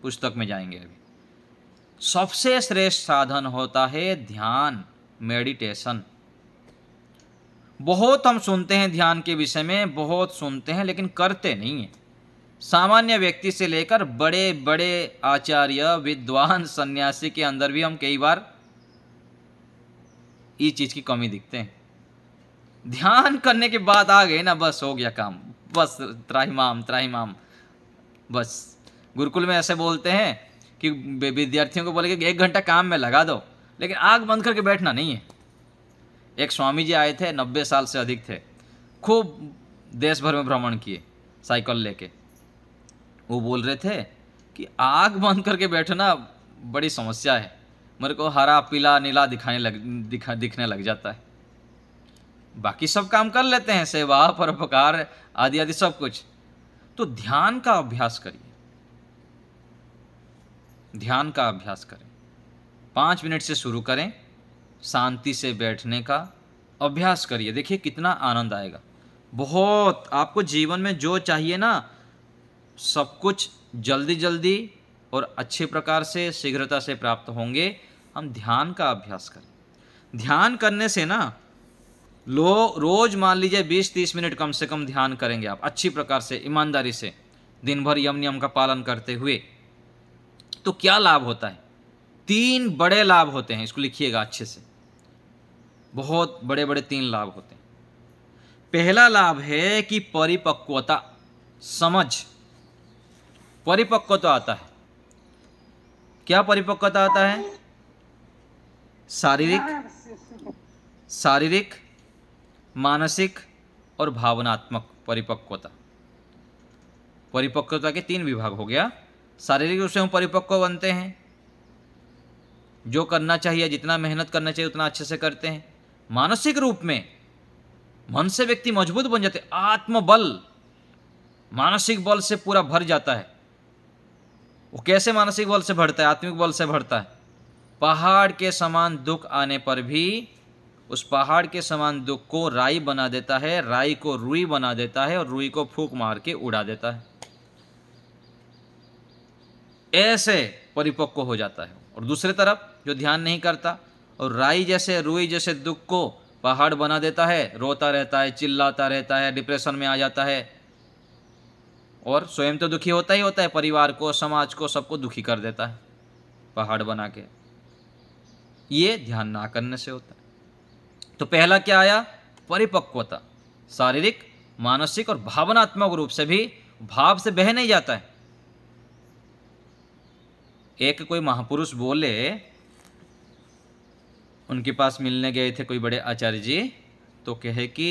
पुस्तक में जाएंगे। अभी सबसे श्रेष्ठ साधन होता है ध्यान, मेडिटेशन। बहुत हम सुनते हैं ध्यान के विषय में, बहुत सुनते हैं, लेकिन करते नहीं हैं। सामान्य व्यक्ति से लेकर बड़े बड़े आचार्य विद्वान सन्यासी के अंदर भी हम कई बार इस चीज़ की कमी दिखते हैं। ध्यान करने की बात आ गई ना, बस हो गया काम, बस त्राहिमाम त्राहिमाम। बस गुरुकुल में ऐसे बोलते हैं कि विद्यार्थियों को बोले कि 1 घंटा काम में लगा दो, लेकिन आग बंद करके बैठना नहीं है। एक स्वामी जी आए थे, 90 साल से अधिक थे, खूब देश भर में भ्रमण किए साइकिल लेके। वो बोल रहे थे कि आग बंद करके बैठना बड़ी समस्या है, मेरे को हरा पीला नीला दिखने लग जाता है। बाकी सब काम कर लेते हैं, सेवा परोपकार आदि आदि सब कुछ। तो ध्यान का अभ्यास करिए, ध्यान का अभ्यास करें। 5 मिनट से शुरू करें, शांति से बैठने का अभ्यास करिए, देखिए कितना आनंद आएगा। बहुत आपको जीवन में जो चाहिए ना, सब कुछ जल्दी जल्दी और अच्छे प्रकार से शीघ्रता से प्राप्त होंगे। हम ध्यान का अभ्यास करें। ध्यान करने से ना रोज मान लीजिए 20-30 मिनट कम से कम ध्यान करेंगे आप अच्छी प्रकार से, ईमानदारी से, दिन भर यम नियम का पालन करते हुए, तो क्या लाभ होता है? 3 बड़े लाभ होते हैं, इसको लिखिएगा अच्छे से, बहुत बड़े बड़े 3 लाभ होते हैं। पहला लाभ है कि परिपक्वता, समझ, परिपक्वता आता है। क्या परिपक्वता आता है? शारीरिक, मानसिक और भावनात्मक परिपक्वता। परिपक्वता के 3 विभाग हो गया। शारीरिक रूप से हम परिपक्व बनते हैं, जो करना चाहिए, जितना मेहनत करना चाहिए उतना अच्छे से करते हैं। मानसिक रूप में मन से व्यक्ति मजबूत बन जाते, आत्मबल, मानसिक बल से पूरा भर जाता है। वो कैसे मानसिक बल से भरता है? आत्मिक बल से भरता है। पहाड़ के समान दुख आने पर भी उस पहाड़ के समान दुख को राई बना देता है, राई को रुई बना देता है, और रुई को फूंक मार के उड़ा देता है। ऐसे परिपक्व हो जाता है। और दूसरे तरफ जो ध्यान नहीं करता और राई जैसे, रुई जैसे दुख को पहाड़ बना देता है, रोता रहता है, चिल्लाता रहता है, डिप्रेशन में आ जाता है, और स्वयं तो दुखी होता ही होता है, परिवार को, समाज को, सबको दुखी कर देता है पहाड़ बना के। ये ध्यान ना करने से होता है। तो पहला क्या आया? परिपक्वता, शारीरिक, मानसिक और भावनात्मक रूप से भी भाव से बह नहीं जाता है। एक कोई महापुरुष बोले, उनके पास मिलने गए थे कोई बड़े आचार्य जी, तो कहे कि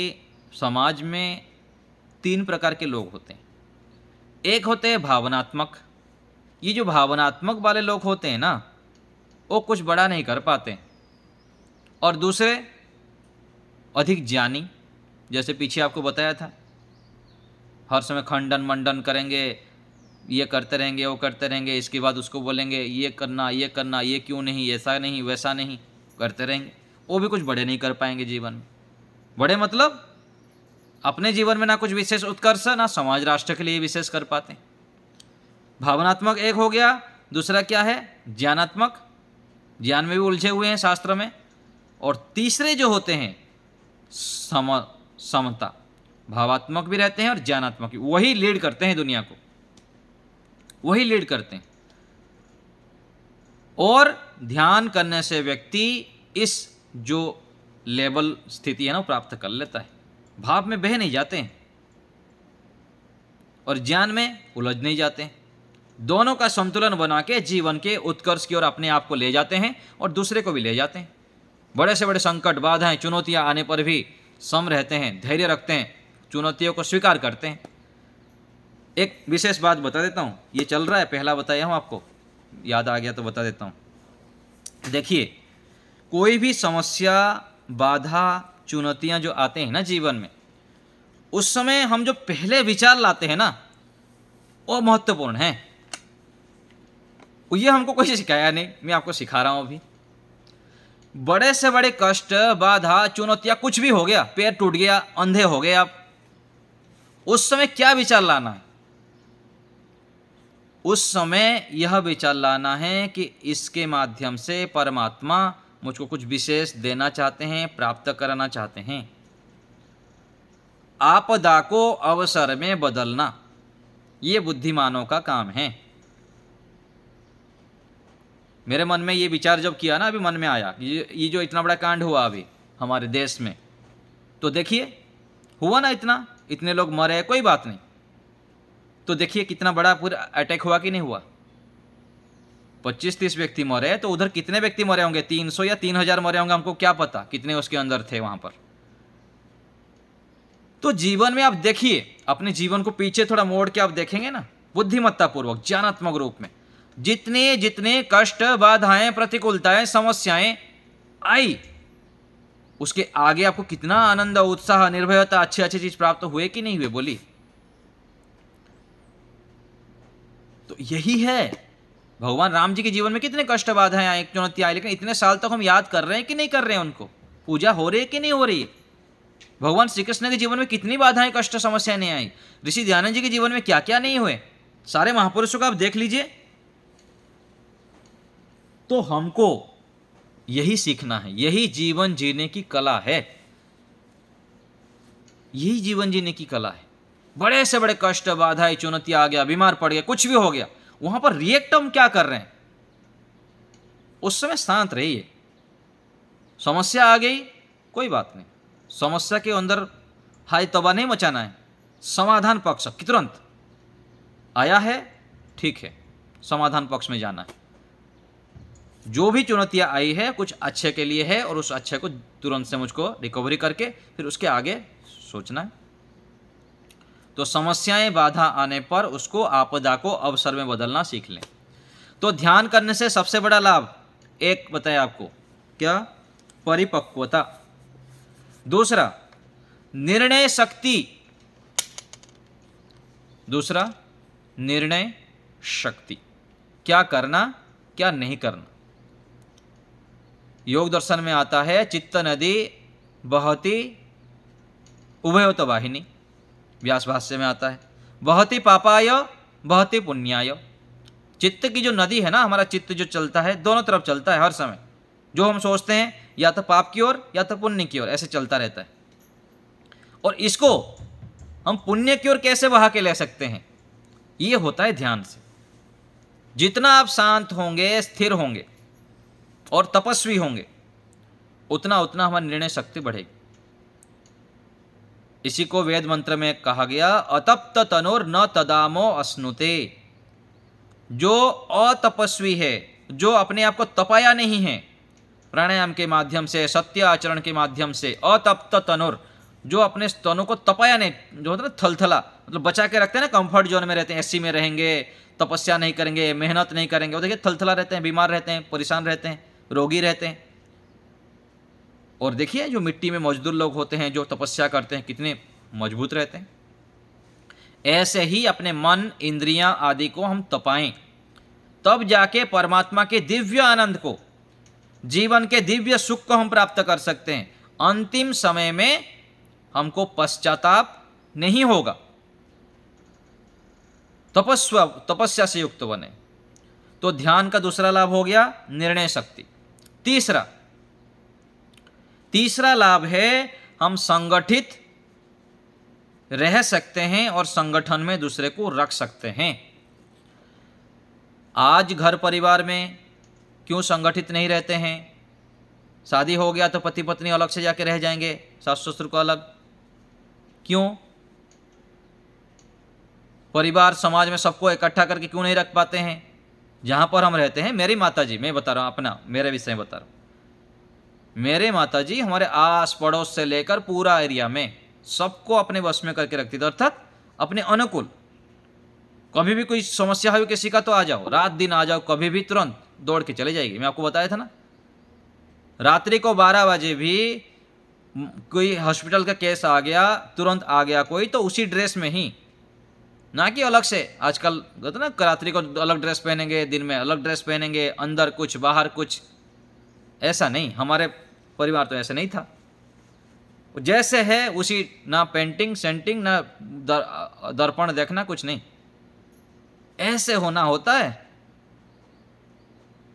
समाज में 3 प्रकार के लोग होते हैं। एक होते हैं भावनात्मक। ये जो भावनात्मक वाले लोग होते हैं ना, वो कुछ बड़ा नहीं कर पाते। और दूसरे अधिक ज्ञानी, जैसे पीछे आपको बताया था, हर समय खंडन मंडन करेंगे, ये करते रहेंगे, वो करते रहेंगे, इसके बाद उसको बोलेंगे ये करना, ये करना, ये क्यों नहीं, ऐसा नहीं, वैसा नहीं, करते रहेंगे। वो भी कुछ बड़े नहीं कर पाएंगे जीवन में। बड़े मतलब अपने जीवन में ना कुछ विशेष उत्कर्ष, ना समाज राष्ट्र के लिए विशेष कर पाते हैं। भावनात्मक एक हो गया। दूसरा क्या है? ज्ञानात्मक। ज्ञान में भी उलझे हुए हैं शास्त्र में। और तीसरे जो होते हैं समता, भावात्मक भी रहते हैं और ज्ञानात्मक भी, वही लीड करते हैं दुनिया को, वही लीड करते हैं। और ध्यान करने से व्यक्ति इस जो लेवल स्थिति है ना प्राप्त कर लेता है, भाव में बह नहीं जाते हैं और ज्ञान में उलझ नहीं जाते हैं। दोनों का संतुलन बना के जीवन के उत्कर्ष की ओर अपने आप को ले जाते हैं और दूसरे को भी ले जाते हैं। बड़े से बड़े संकट, बाधाएं, चुनौतियां आने पर भी सम रहते हैं, धैर्य रखते हैं, चुनौतियों को स्वीकार करते हैं। एक विशेष बात बता देता हूँ, ये चल रहा है, पहला बताया हूँ आपको, याद आ गया तो बता देता हूँ। देखिए, कोई भी समस्या, बाधा, चुनौतियां जो आते हैं ना जीवन में, उस समय हम जो पहले विचार लाते हैं ना, वो महत्वपूर्ण है। ये हमको कोई सिखाया नहीं, मैं आपको सिखा रहा हूं अभी। बड़े से बड़े कष्ट, बाधा, चुनौतियां, कुछ भी हो गया, पैर टूट गया, अंधे हो गए आप, उस समय क्या विचार लाना है? उस समय यह विचार लाना है कि इसके माध्यम से परमात्मा मुझको कुछ विशेष देना चाहते हैं, प्राप्त कराना चाहते हैं। आपदा को अवसर में बदलना, ये बुद्धिमानों का काम है। मेरे मन में ये विचार जब किया ना, अभी मन में आया, ये जो इतना बड़ा कांड हुआ अभी हमारे देश में, तो देखिए हुआ ना, इतने लोग मरे, कोई बात नहीं, तो देखिए कितना बड़ा पूरा अटैक हुआ कि नहीं हुआ। 25-30 व्यक्ति मरे, तो उधर कितने व्यक्ति मरे होंगे? 300 या 3000 मरे होंगे, हमको क्या पता कितने उसके अंदर थे वहां पर। तो जीवन में आप देखिए, अपने जीवन को पीछे थोड़ा मोड़ के आप देखेंगे ना, बुद्धिमत्ता पूर्वक, ज्ञानात्मक रूप में, जितने जितने कष्ट, बाधाएं, प्रतिकूलताएं, समस्याएं आई, उसके आगे आपको कितना आनंद, उत्साह, निर्भयता, अच्छे अच्छे चीज प्राप्त हुए कि नहीं हुए? बोलिए। तो यही है, भगवान राम जी के जीवन में कितने कष्ट, बाधाएं आई, चुनौतियां आई, लेकिन इतने साल तक हम याद कर रहे हैं कि नहीं कर रहे हैं? उनको पूजा हो रही है कि नहीं हो रही है? भगवान श्री कृष्ण के जीवन में कितनी बाधाएं, कष्ट, समस्या नहीं आई? ऋषि दयानंद जी के जीवन में क्या क्या नहीं हुए? सारे महापुरुषों का आप देख लीजिए। तो हमको यही सीखना है, यही जीवन जीने की कला है, यही जीवन जीने की कला है। बड़े से बड़े कष्ट, बाधाएं, चुनौतियां आ गया, बीमार पड़ गया, कुछ भी हो गया, वहां पर रिएक्ट हम क्या कर रहे हैं? उस समय शांत रहिए। समस्या आ गई, कोई बात नहीं, समस्या के अंदर हाय तबाह नहीं मचाना है। समाधान पक्ष की तुरंत आया है, ठीक है, समाधान पक्ष में जाना है। जो भी चुनौतियां आई है कुछ अच्छे के लिए है, और उस अच्छे को तुरंत से मुझको रिकवरी करके फिर उसके आगे सोचना है। तो समस्याएं, बाधा आने पर उसको, आपदा को अवसर में बदलना सीख लें। तो ध्यान करने से सबसे बड़ा लाभ एक बताया आपको, क्या? परिपक्वता। दूसरा, निर्णय शक्ति। दूसरा, निर्णय शक्ति, क्या करना क्या नहीं करना। योग दर्शन में आता है, चित्त नदी बहती उभयोत वाहिनी, व्यास भाष्य में आता है, बहती पापाय बहती पुण्याय। चित्त की जो नदी है ना, हमारा चित्त जो चलता है, दोनों तरफ चलता है हर समय। जो हम सोचते हैं या तो पाप की ओर या तो पुण्य की ओर, ऐसे चलता रहता है। और इसको हम पुण्य की ओर कैसे बहा के ले सकते हैं? ये होता है ध्यान से। जितना आप शांत होंगे, स्थिर होंगे और तपस्वी होंगे, उतना उतना हमारी निर्णय शक्ति बढ़ेगी। इसी को वेद मंत्र में कहा गया, अतप्त तनुर न तदामो अश्नुते। जो अतपस्वी है, जो अपने आप को तपाया नहीं है प्राणायाम के माध्यम से, सत्य आचरण के माध्यम से, अतप्त तनुर, जो अपने स्तनों को तपाया नहीं, जो होता है ना थलथला, मतलब बचा के रखते हैं ना, कंफर्ट जोन में रहते हैं, एसी में रहेंगे, तपस्या नहीं करेंगे, मेहनत नहीं करेंगे, वो देखिए थलथला रहते हैं, बीमार रहते हैं, परेशान रहते हैं, रोगी रहते हैं। और देखिए जो मिट्टी में मजदूर लोग होते हैं, जो तपस्या करते हैं, कितने मजबूत रहते हैं। ऐसे ही अपने मन, इंद्रियां आदि को हम तपाएं, तब जाके परमात्मा के दिव्य आनंद को, जीवन के दिव्य सुख को हम प्राप्त कर सकते हैं। अंतिम समय में हमको पश्चाताप नहीं होगा। तपस्या से युक्त बने। तो ध्यान का दूसरा लाभ हो गया निर्णय शक्ति। तीसरा लाभ है हम संगठित रह सकते हैं और संगठन में दूसरे को रख सकते हैं। आज घर परिवार में क्यों संगठित नहीं रहते हैं? शादी हो गया तो पति पत्नी अलग से जाके रह जाएंगे, सास ससुर को अलग। क्यों? परिवार समाज में सबको इकट्ठा करके क्यों नहीं रख पाते हैं? जहाँ पर हम रहते हैं, मेरी माताजी, मैं बता रहा हूँ अपना, मेरे विषय में बता रहा हूँ, मेरे माताजी हमारे आस पड़ोस से लेकर पूरा एरिया में सबको अपने वश में करके रखती थी, अर्थात अपने अनुकूल। कभी भी कोई समस्या हो किसी का तो आ जाओ, रात दिन आ जाओ, कभी भी तुरंत दौड़ के चले जाएगी। मैं आपको बताया था ना, रात्रि को 12 बजे भी कोई हॉस्पिटल का केस आ गया, तुरंत आ गया कोई, तो उसी ड्रेस में ही, ना कि अलग से। आजकल कहते ना, रात्रि को अलग ड्रेस पहनेंगे, दिन में अलग ड्रेस पहनेंगे, अंदर कुछ बाहर कुछ, ऐसा नहीं। हमारे परिवार तो ऐसा नहीं था, जैसे है उसी, ना पेंटिंग सेंटिंग, ना दर्पण देखना, कुछ नहीं, ऐसे होना होता है।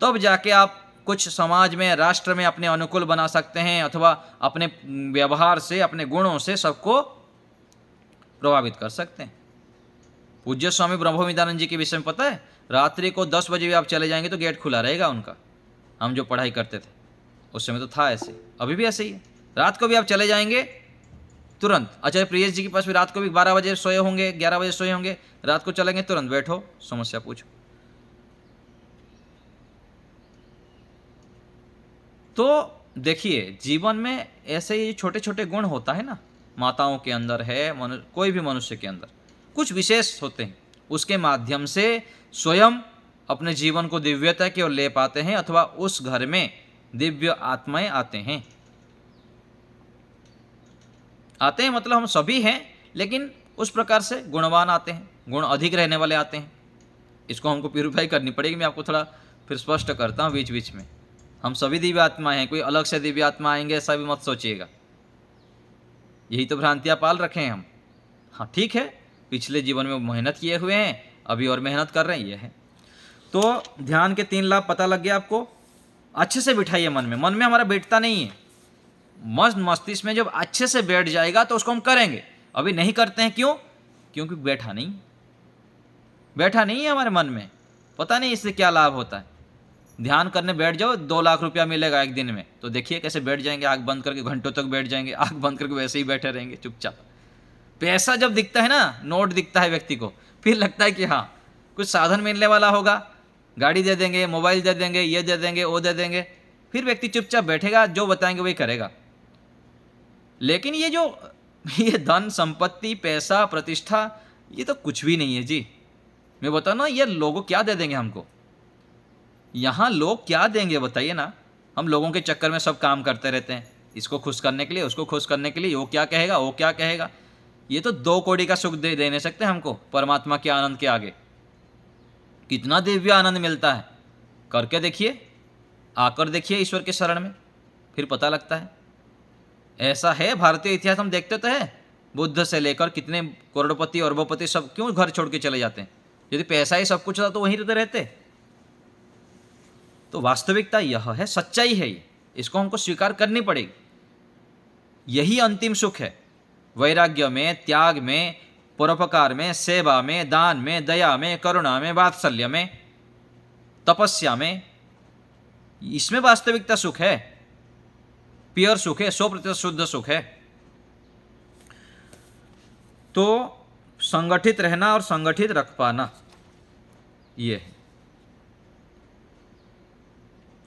तब जाके आप कुछ समाज में, राष्ट्र में अपने अनुकूल बना सकते हैं, अथवा अपने व्यवहार से, अपने गुणों से सबको प्रभावित कर सकते हैं। पूज्य स्वामी ब्रह्मविद्यानंद जी के विषय में पता है, रात्रि को 10 बजे भी आप चले जाएंगे तो गेट खुला रहेगा उनका। हम जो पढ़ाई करते थे उस समय तो था ऐसे, अभी भी ऐसे ही है। रात को भी आप चले जाएंगे तुरंत। आचार्य प्रियेश जी के पास भी रात को भी 12 बजे सोए होंगे, 11 बजे सोए होंगे, रात को चलेंगे तुरंत, बैठो समस्या पूछो। तो देखिए, जीवन में ऐसे ही छोटे छोटे गुण होता है ना, माताओं के अंदर है, कोई भी मनुष्य के अंदर कुछ विशेष होते हैं, उसके माध्यम से स्वयं अपने जीवन को दिव्यता की ओर ले पाते हैं, अथवा उस घर में दिव्य आत्माएं आते हैं। मतलब हम सभी हैं, लेकिन उस प्रकार से गुणवान आते हैं, गुण अधिक रहने वाले आते हैं। इसको हमको प्यूरिफाई करनी पड़ेगी। मैं आपको थोड़ा फिर स्पष्ट करता हूँ बीच बीच में। हम सभी दिव्य आत्मा हैं, कोई अलग से दिव्य आत्मा आएंगे ऐसा भी मत सोचिएगा। यही तो भ्रांतियाँ पाल रखे हैं हम। हाँ ठीक है, पिछले जीवन में मेहनत किए हुए हैं, अभी और मेहनत कर रहे हैं, ये है। तो ध्यान के 3 लाभ पता लग गया आपको। अच्छे से बिठाइए मन में। मन में हमारा बैठता नहीं है, मस्तिष्क में जब अच्छे से बैठ जाएगा तो उसको हम करेंगे। अभी नहीं करते हैं, क्यों? क्योंकि बैठा नहीं है हमारे मन में। पता नहीं इससे क्या लाभ होता है। ध्यान करने बैठ जाओ, 2 लाख रुपया मिलेगा एक दिन में, तो देखिए कैसे बैठ जाएंगे, आंख बंद करके घंटों तक बैठ जाएंगे, आंख बंद करके वैसे ही बैठे रहेंगे चुपचाप। पैसा जब दिखता है ना, नोट दिखता है व्यक्ति को, फिर लगता है कि हाँ कुछ साधन मिलने वाला होगा, गाड़ी दे देंगे, मोबाइल दे देंगे, ये दे देंगे, वो दे देंगे, फिर व्यक्ति चुपचाप बैठेगा, जो बताएंगे वही करेगा। लेकिन ये धन संपत्ति, पैसा, प्रतिष्ठा, ये तो कुछ भी नहीं है जी। मैं बताऊँ ना, ये लोगों क्या दे देंगे हमको? यहाँ लोग क्या देंगे बताइए ना। हम लोगों के चक्कर में सब काम करते रहते हैं, इसको खुश करने के लिए, उसको खुश करने के लिए, वो क्या कहेगा, वो क्या कहेगा। ये तो 2 कौड़ी का सुख दे नहीं सकते हमको परमात्मा के आनंद के आगे। कितना दिव्य आनंद मिलता है, करके देखिए, आकर देखिए ईश्वर के शरण में, फिर पता लगता है। ऐसा है, भारतीय इतिहास हम देखते तो है, बुद्ध से लेकर कितने करोड़पति, अरबोपति सब क्यों घर छोड़ के चले जाते हैं? यदि पैसा ही सब कुछ था तो वहीं तो रहते। तो वास्तविकता यह है, सच्चाई है ये, इसको हमको स्वीकार करनी पड़ेगी। यही अंतिम सुख है। वैराग्य में, त्याग में, परोपकार में, सेवा में, दान में, दया में, करुणा में, वात्सल्य में, तपस्या में, इसमें वास्तविकता सुख है, प्योर सुख है, 100% शुद्ध सुख है। तो संगठित रहना और संगठित रख पाना, ये है।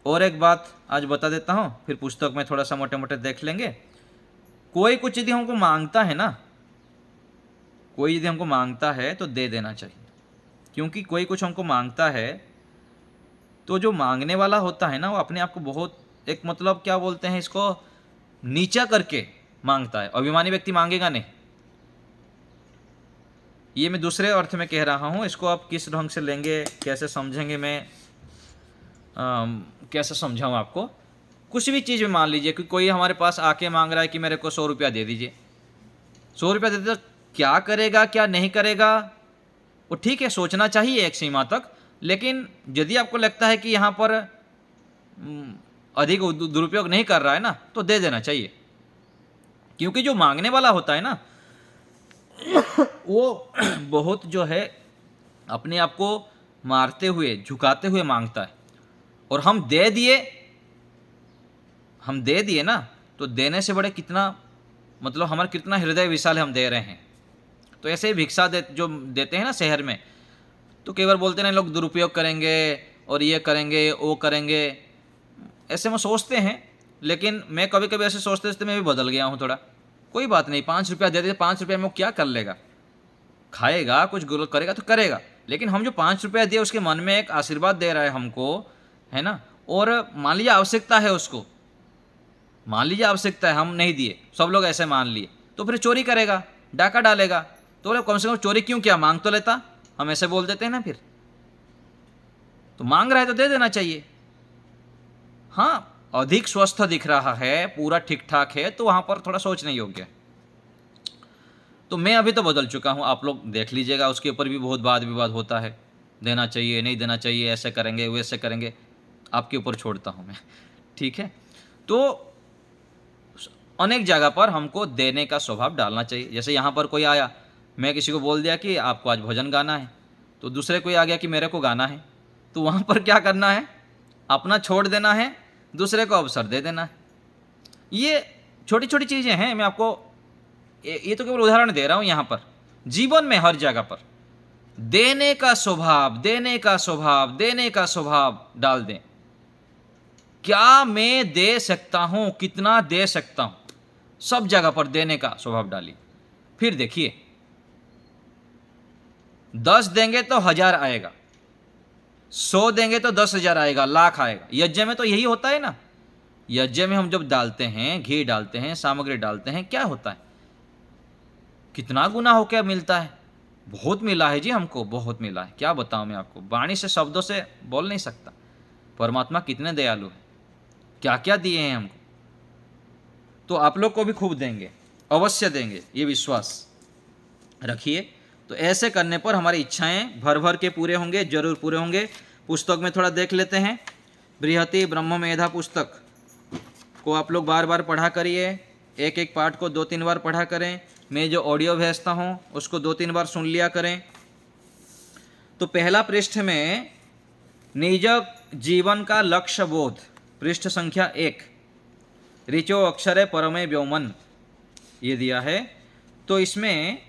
और एक बात आज बता देता हूँ, फिर पुस्तक में थोड़ा सा मोटे मोटे देख लेंगे। कोई कुछ यदि हमको मांगता है ना, कोई यदि हमको मांगता है तो दे देना चाहिए। क्योंकि कोई कुछ हमको मांगता है तो जो मांगने वाला होता है ना, वो अपने आप को बहुत, एक मतलब क्या बोलते हैं इसको, नीचा करके मांगता है। अभिमानी व्यक्ति मांगेगा नहीं। ये मैं दूसरे अर्थ में कह रहा हूँ, इसको आप किस ढंग से लेंगे, कैसे समझेंगे, मैं कैसे समझाऊँ आपको। कुछ भी चीज़ में मान लीजिए कि कोई हमारे पास आके मांग रहा है कि मेरे को 100 रुपया दे दीजिए। 100 रुपया दे दीजिए, क्या करेगा क्या नहीं करेगा वो ठीक है, सोचना चाहिए एक सीमा तक। लेकिन यदि आपको लगता है कि यहाँ पर अधिक दुरुपयोग नहीं कर रहा है ना, तो दे देना चाहिए। क्योंकि जो मांगने वाला होता है ना, वो बहुत जो है अपने आप को मारते हुए, झुकाते हुए मांगता है। और हम दे दिए ना, तो देने से बड़े कितना, मतलब हमारा कितना हृदय विशाल है, हम दे रहे हैं। तो ऐसे ही भिक्षा जो देते हैं ना शहर में, तो कई बार बोलते हैं लोग दुरुपयोग करेंगे और ये करेंगे वो करेंगे, ऐसे में सोचते हैं। लेकिन मैं कभी कभी ऐसे सोचते सोचते मैं भी बदल गया हूँ थोड़ा। कोई बात नहीं, 5 रुपया दे दे, 5 रुपया में वो क्या कर लेगा, खाएगा, कुछ गुल करेगा तो करेगा। लेकिन हम जो 5 रुपया दिए, उसके मन में एक आशीर्वाद दे रहा है हमको, है ना। और मान लीजिए आवश्यकता है उसको, मान लीजिए आवश्यकता है, हम नहीं दिए, सब लोग ऐसे मान लिए, तो फिर चोरी करेगा, डाका डालेगा। तो बोले कम से कम चोरी क्यों किया, मांग तो लेता। हम ऐसे बोल देते हैं ना फिर। तो मांग रहा है तो दे देना चाहिए। हाँ, अधिक स्वस्थ दिख रहा है, पूरा ठीक ठाक है, तो वहां पर थोड़ा सोचने योग्य है। तो मैं अभी तो बदल चुका हूँ, आप लोग देख लीजिएगा, उसके ऊपर भी बहुत वाद विवाद होता है, देना चाहिए नहीं देना चाहिए, ऐसे करेंगे वैसे करेंगे, आपके ऊपर छोड़ता हूँ मैं, ठीक है। तो अनेक जगह पर हमको देने का स्वभाव डालना चाहिए। जैसे यहाँ पर कोई आया, मैं किसी को बोल दिया कि आपको आज भजन गाना है, तो दूसरे कोई आ गया कि मेरे को गाना है, तो वहाँ पर क्या करना है, अपना छोड़ देना है, दूसरे को अवसर दे देना है। ये छोटी छोटी चीज़ें हैं, मैं आपको ये तो केवल उदाहरण दे रहा हूँ। यहाँ पर जीवन में हर जगह पर देने का स्वभाव, देने का स्वभाव, देने का स्वभाव डाल दें। क्या मैं दे सकता हूँ, कितना दे सकता हूँ, सब जगह पर देने का स्वभाव डालिए। फिर देखिए, 10 देंगे तो 1000 आएगा, 100 देंगे तो 10,000 आएगा, लाख आएगा। यज्ञ में तो यही होता है ना। यज्ञ में हम जब डालते हैं, घी डालते हैं, सामग्री डालते हैं, क्या होता है, कितना गुना होकर मिलता है। बहुत मिला है जी, हमको बहुत मिला है। क्या बताऊं मैं आपको, वाणी से, शब्दों से बोल नहीं सकता। परमात्मा कितने दयालु है, क्या क्या दिए हैं हमको। तो आप लोग को भी खूब देंगे, अवश्य देंगे, ये विश्वास रखिए। तो ऐसे करने पर हमारी इच्छाएं भर भर के पूरे होंगे, जरूर पूरे होंगे। पुस्तक में थोड़ा देख लेते हैं। बृहति ब्रह्म मेधा पुस्तक को आप लोग बार बार पढ़ा करिए, एक एक पाठ को 2-3 बार पढ़ा करें। मैं जो ऑडियो भेजता हूँ उसको 2-3 बार सुन लिया करें। तो पहला पृष्ठ में निज जीवन का लक्ष्य बोध, पृष्ठ संख्या 1, ऋचो अक्षरे परमे व्योमन, ये दिया है। तो इसमें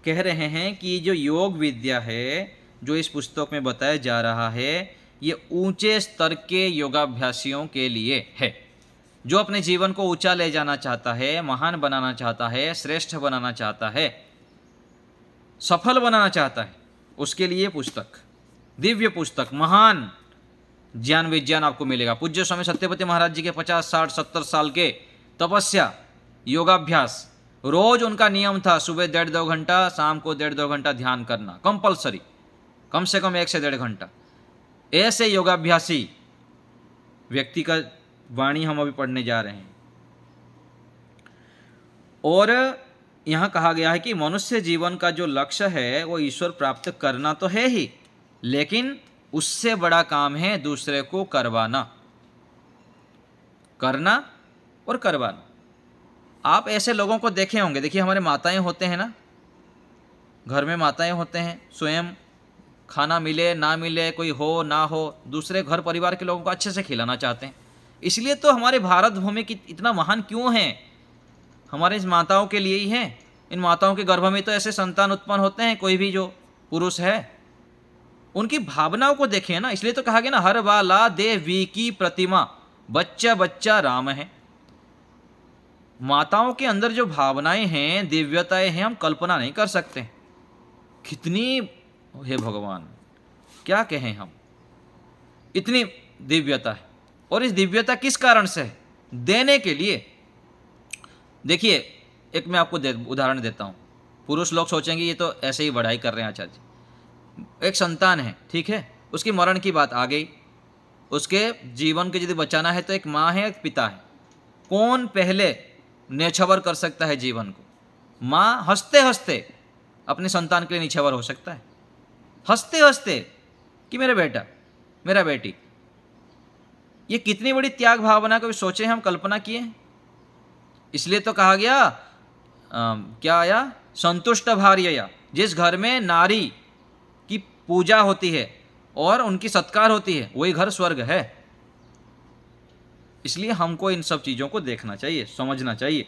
कह रहे हैं कि जो योग विद्या है, जो इस पुस्तक में बताया जा रहा है, ये ऊंचे स्तर के योगाभ्यासियों के लिए है। जो अपने जीवन को ऊंचा ले जाना चाहता है, महान बनाना चाहता है, श्रेष्ठ बनाना चाहता है, सफल बनाना चाहता है, उसके लिए पुस्तक, दिव्य पुस्तक, महान ज्ञान विज्ञान आपको मिलेगा। पूज्य स्वामी सत्यपति महाराज जी के 50, 60, 70 साल के तपस्या, योगाभ्यास, रोज उनका नियम था सुबह 1.5-2 घंटा, शाम को 1.5-2 घंटा ध्यान करना कंपलसरी, कम से कम 1 से 1.5 घंटा। ऐसे योगाभ्यासी व्यक्ति का वाणी हम अभी पढ़ने जा रहे हैं। और यहाँ कहा गया है कि मनुष्य जीवन का जो लक्ष्य है वो ईश्वर प्राप्त करना तो है ही, लेकिन उससे बड़ा काम है दूसरे को करवाना, करना और करवाना। आप ऐसे लोगों को देखे होंगे, देखिए हमारे माताएं होते हैं ना, घर में माताएं होते हैं, स्वयं खाना मिले ना मिले, कोई हो ना हो, दूसरे घर परिवार के लोगों को अच्छे से खिलाना चाहते हैं। इसलिए तो हमारे भारत भूमि की इतना महान क्यों है, हमारे इस माताओं के लिए ही है। इन माताओं के गर्भ में तो ऐसे संतान उत्पन्न होते हैं, कोई भी जो पुरुष है उनकी भावनाओं को देखें ना। इसलिए तो कहा गया ना, हर वाला देवी की प्रतिमा, बच्चा बच्चा राम है। माताओं के अंदर जो भावनाएं हैं, दिव्यताएं हैं, हम कल्पना नहीं कर सकते कितनी, हे भगवान क्या कहें हम, इतनी दिव्यता है। और इस दिव्यता किस कारण से है, देने के लिए। देखिए एक मैं आपको उदाहरण देता हूँ। पुरुष लोग सोचेंगे ये तो ऐसे ही बढ़ाई कर रहे हैं आचार्य जी। एक संतान है, ठीक है, उसकी मरण की बात आ गई, उसके जीवन को यदि बचाना है तो एक माँ है, एक पिता है। कौन पहले निछावर कर सकता है जीवन को? माँ हंसते हंसते अपने संतान के लिए निछावर हो सकता है, हंसते हंसते कि मेरा बेटा, मेरा बेटी। ये कितनी बड़ी त्याग भावना कभी सोचे हम, कल्पना किए हैं? इसलिए तो कहा गया क्या आया, संतुष्ट भार्यया। जिस घर में नारी की पूजा होती है और उनकी सत्कार होती है वही घर स्वर्ग है। इसलिए हमको इन सब चीज़ों को देखना चाहिए, समझना चाहिए।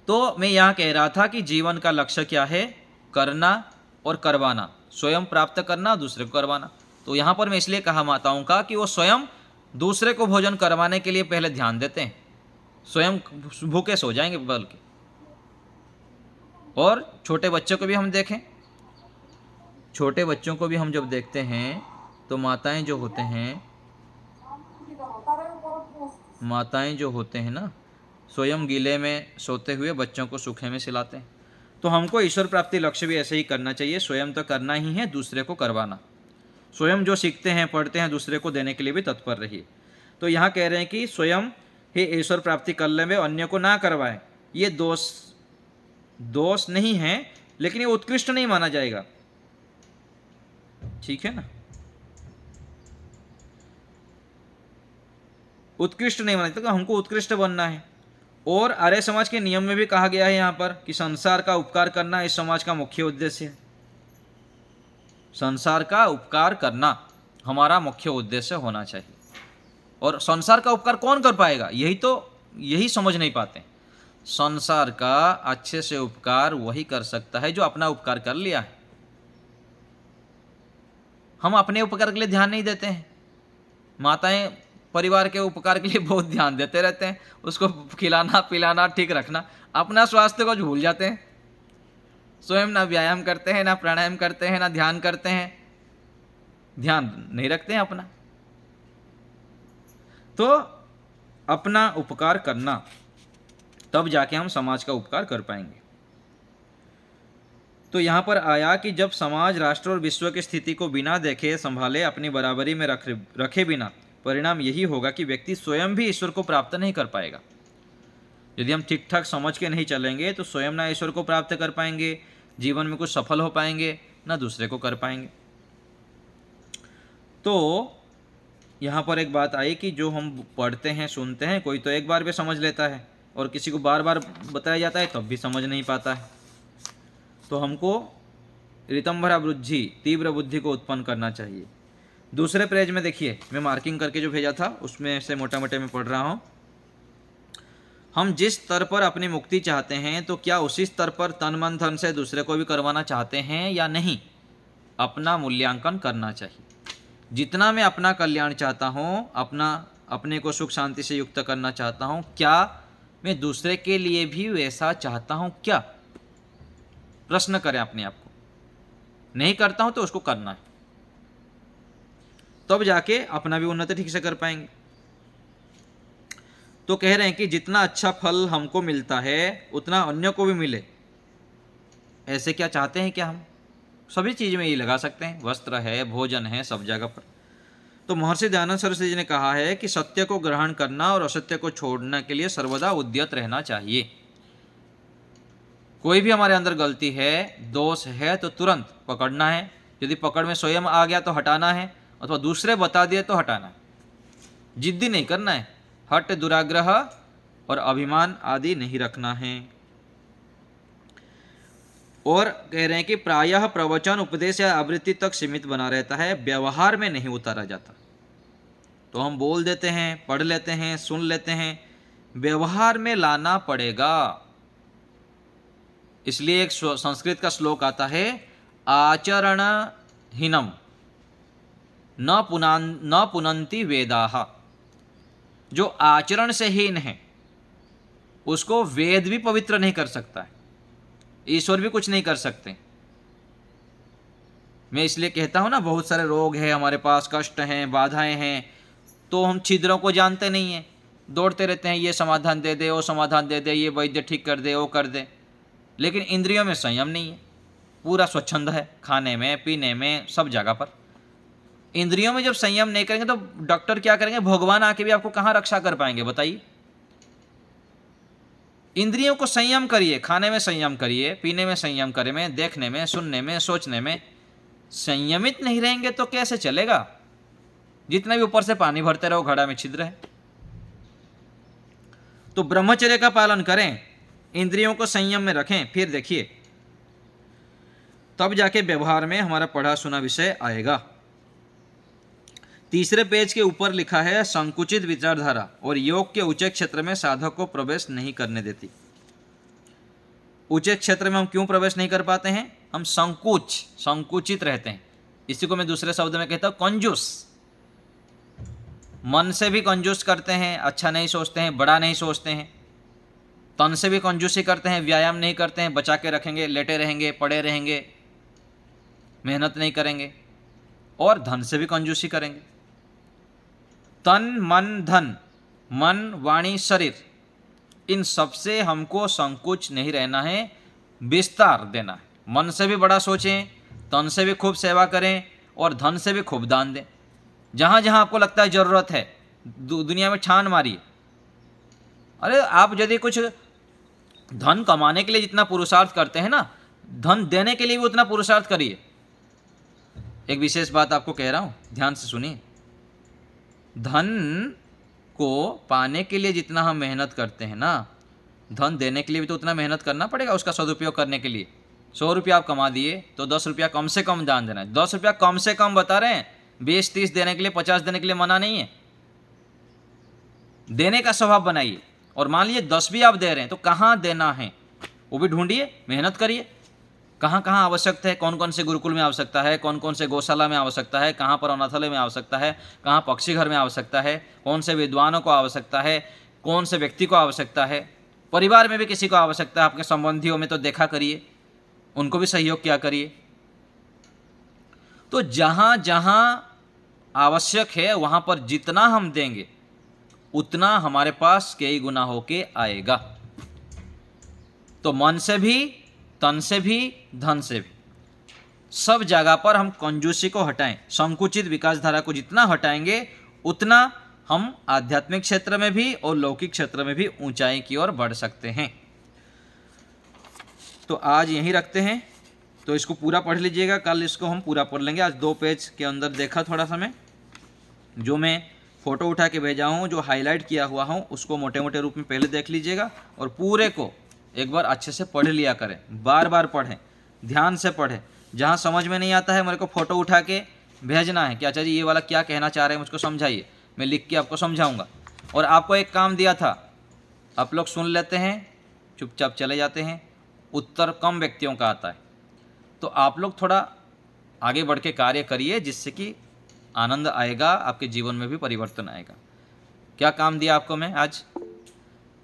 तो मैं यहाँ कह रहा था कि जीवन का लक्ष्य क्या है, करना और करवाना, स्वयं प्राप्त करना, दूसरे को करवाना। तो यहाँ पर मैं इसलिए कहा माताओं का कि वो स्वयं दूसरे को भोजन करवाने के लिए पहले ध्यान देते हैं, स्वयं भूखे सो जाएंगे बल्कि। और छोटे बच्चों को भी हम देखें, छोटे बच्चों को भी हम जब देखते हैं तो माताएं जो होते हैं ना, स्वयं गीले में सोते हुए बच्चों को सूखे में सिलाते हैं। तो हमको ईश्वर प्राप्ति लक्ष्य भी ऐसे ही करना चाहिए, स्वयं तो करना ही है, दूसरे को करवाना। स्वयं जो सीखते हैं, पढ़ते हैं, दूसरे को देने के लिए भी तत्पर रहिए। तो यहाँ कह रहे हैं कि स्वयं ही ईश्वर प्राप्ति कर ले, अन्य को ना करवाएं। ये दोष नहीं है, लेकिन ये उत्कृष्ट नहीं माना जाएगा, ठीक है ना, उत्कृष्ट नहीं माना जाता। हमको उत्कृष्ट बनना है। और आर्य समाज के नियम में भी कहा गया है यहाँ पर कि संसार का उपकार करना इस समाज का मुख्य उद्देश्य है। संसार का उपकार करना हमारा मुख्य उद्देश्य होना चाहिए। और संसार का उपकार कौन कर पाएगा, यही समझ नहीं पाते। संसार का अच्छे से उपकार वही कर सकता है जो अपना उपकार कर लिया है। हम अपने उपकार के लिए ध्यान नहीं देते हैं। माताएं परिवार के उपकार के लिए बहुत ध्यान देते रहते हैं, उसको खिलाना पिलाना ठीक रखना, अपना स्वास्थ्य को भूल जाते हैं। स्वयं ना व्यायाम करते हैं, ना प्राणायाम करते हैं, ना ध्यान करते हैं, ध्यान नहीं रखते हैं अपना। तो अपना उपकार करना, तब जाके हम समाज का उपकार कर पाएंगे। तो यहाँ पर आया कि जब समाज राष्ट्र और विश्व की स्थिति को बिना देखे संभाले अपनी बराबरी में रखे बिना, परिणाम यही होगा कि व्यक्ति स्वयं भी ईश्वर को प्राप्त नहीं कर पाएगा। यदि हम ठीक ठाक समझ के नहीं चलेंगे तो स्वयं ना ईश्वर को प्राप्त कर पाएंगे, जीवन में कुछ सफल हो पाएंगे, ना दूसरे को कर पाएंगे। तो यहाँ पर एक बात आई कि जो हम पढ़ते हैं, सुनते हैं, कोई तो एक बार भी समझ लेता है और किसी को बार बार बताया जाता है तब भी समझ नहीं पाता है। तो हमको ऋतंभरा बुद्धि, तीव्र बुद्धि को उत्पन्न करना चाहिए। दूसरे पेज में देखिए, मैं मार्किंग करके जो भेजा था उसमें से मोटा मोटे में पढ़ रहा हूँ। हम जिस स्तर पर अपनी मुक्ति चाहते हैं तो क्या उसी स्तर पर तन मन धन से दूसरे को भी करवाना चाहते हैं या नहीं, अपना मूल्यांकन करना चाहिए। जितना मैं अपना कल्याण चाहता हूँ, अपने को सुख शांति से युक्त करना चाहता हूँ, क्या मैं दूसरे के लिए भी वैसा चाहता हूँ क्या? प्रश्न करें अपने आप को। नहीं करता हूँ तो उसको करना है, तब जाके अपना भी उन्नति ठीक से कर पाएंगे। तो कह रहे हैं कि जितना अच्छा फल हमको मिलता है उतना अन्य को भी मिले, ऐसे क्या चाहते हैं क्या? हम सभी चीज़ में ये लगा सकते हैं, वस्त्र है, भोजन है, सब जगह पर। तो महर्षि दयानंद सरस्वती जी ने कहा है कि सत्य को ग्रहण करना और असत्य को छोड़ने के लिए सर्वदा उद्यत रहना चाहिए। कोई भी हमारे अंदर गलती है, दोष है, तो तुरंत पकड़ना है। यदि पकड़ में स्वयं आ गया तो हटाना है, अथवा दूसरे बता दिए तो हटाना है। जिद्दी नहीं करना है, हट, दुराग्रह और अभिमान आदि नहीं रखना है। और कह रहे हैं कि प्रायः प्रवचन, उपदेश या आवृत्ति तक सीमित बना रहता है, व्यवहार में नहीं उतारा जाता। तो हम बोल देते हैं, पढ़ लेते हैं, सुन लेते हैं, व्यवहार में लाना पड़ेगा। इसलिए एक संस्कृत का श्लोक आता है, आचरणहीनम न पुनन्ति वेदाः। जो आचरण से हीन है उसको वेद भी पवित्र नहीं कर सकता है, ईश्वर भी कुछ नहीं कर सकते। मैं इसलिए कहता हूँ ना, बहुत सारे रोग हैं हमारे पास, कष्ट हैं, बाधाएं हैं, तो हम छिद्रों को जानते नहीं हैं, दौड़ते रहते हैं, ये समाधान दे दे, वो समाधान दे दे, ये वैद्य ठीक कर दे, वो कर दे। लेकिन इंद्रियों में संयम नहीं है, पूरा स्वच्छंद है, खाने में, पीने में, सब जगह पर। इंद्रियों में जब संयम नहीं करेंगे तो डॉक्टर क्या करेंगे? भगवान आके भी आपको कहाँ रक्षा कर पाएंगे बताइए? इंद्रियों को संयम करिए, खाने में संयम करिए, पीने में संयम करें, देखने में, सुनने में, सोचने में संयमित नहीं रहेंगे तो कैसे चलेगा? जितना भी ऊपर से पानी भरते रहो घड़ा में छिद्र है। तो ब्रह्मचर्य का पालन करें, इंद्रियों को संयम में रखें, फिर देखिए तब जाके व्यवहार में हमारा पढ़ा सुना विषय आएगा। तीसरे पेज के ऊपर लिखा है संकुचित विचारधारा और योग के ऊंचे क्षेत्र में साधक को प्रवेश नहीं करने देती। ऊंचे क्षेत्र में हम क्यों प्रवेश नहीं कर पाते हैं? हम संकुचित रहते हैं। इसी को मैं दूसरे शब्द में कहता हूं कंजूस। मन से भी कंजूस करते हैं, अच्छा नहीं सोचते हैं, बड़ा नहीं सोचते हैं। तन से भी कंजूसी करते हैं, व्यायाम नहीं करते हैं, बचा के रखेंगे, लेटे रहेंगे, पड़े रहेंगे, मेहनत नहीं करेंगे। और धन से भी कंजूसी करेंगे। तन मन धन, मन वाणी शरीर, इन सबसे हमको संकुच नहीं रहना है, विस्तार देना है। मन से भी बड़ा सोचें, तन से भी खूब सेवा करें और धन से भी खूब दान दें। जहाँ जहाँ आपको लगता है ज़रूरत है दुनिया में छान मारिए। अरे आप यदि कुछ धन कमाने के लिए जितना पुरुषार्थ करते हैं ना, धन देने के लिए भी उतना पुरुषार्थ करिए। एक विशेष बात आपको कह रहा हूँ, ध्यान से सुनिए। धन को पाने के लिए जितना हम मेहनत करते हैं ना, धन देने के लिए भी तो उतना मेहनत करना पड़ेगा उसका सदुपयोग करने के लिए। 100 रुपया आप कमा दिए तो 10 रुपया कम से कम दान देना है। 10 रुपया कम से कम बता रहे हैं, 20-30 देने के लिए, 50 देने के लिए मना नहीं है। देने का स्वभाव बनाइए। और मान लीजिए 10 भी आप दे रहे हैं तो कहाँ देना है वो भी ढूंढिए, मेहनत करिए। कहाँ कहाँ आवश्यकता है, कौन कौन से गुरुकुल में आवश्यकता है, कौन कौन से गौशाला में आवश्यकता है, कहाँ पर अनाथालय में आवश्यकता है, कहाँ पक्षी घर में आवश्यकता है, कौन से विद्वानों को आवश्यकता है, कौन से व्यक्ति को आवश्यकता है, परिवार में भी किसी को आवश्यकता है, आपके संबंधियों में तो देखा करिए, उनको भी सहयोग किया करिए। तो जहाँ जहाँ आवश्यक है वहाँ पर जितना हम देंगे उतना हमारे पास कई गुना होके आएगा। तो मन से भी, तन से भी, धन से भी, सब जगह पर हम कंजूसी को हटाएं। संकुचित विकास धारा को जितना हटाएंगे उतना हम आध्यात्मिक क्षेत्र में भी और लौकिक क्षेत्र में भी ऊंचाई की ओर बढ़ सकते हैं। तो आज यहीं रखते हैं। तो इसको पूरा पढ़ लीजिएगा, कल इसको हम पूरा पढ़ लेंगे। आज 2 पेज के अंदर देखा थोड़ा सा मैं, जो मैं फ़ोटो उठा के भेजा हूँ, जो हाईलाइट किया हुआ हूँ, उसको मोटे मोटे रूप में पहले देख लीजिएगा और पूरे को एक बार अच्छे से पढ़ लिया करें। बार बार पढ़ें, ध्यान से पढ़ें। जहाँ समझ में नहीं आता है मेरे को फ़ोटो उठा के भेजना है कि अच्छा जी ये वाला क्या कहना चाह रहे हैं, मुझको समझाइए, मैं लिख के आपको समझाऊँगा। और आपको एक काम दिया था, आप लोग सुन लेते हैं, चुपचाप चले जाते हैं, उत्तर कम व्यक्तियों का आता है। तो आप लोग थोड़ा आगे बढ़ के कार्य करिए, जिससे कि आनंद आएगा, आपके जीवन में भी परिवर्तन आएगा। क्या काम दिया आपको मैं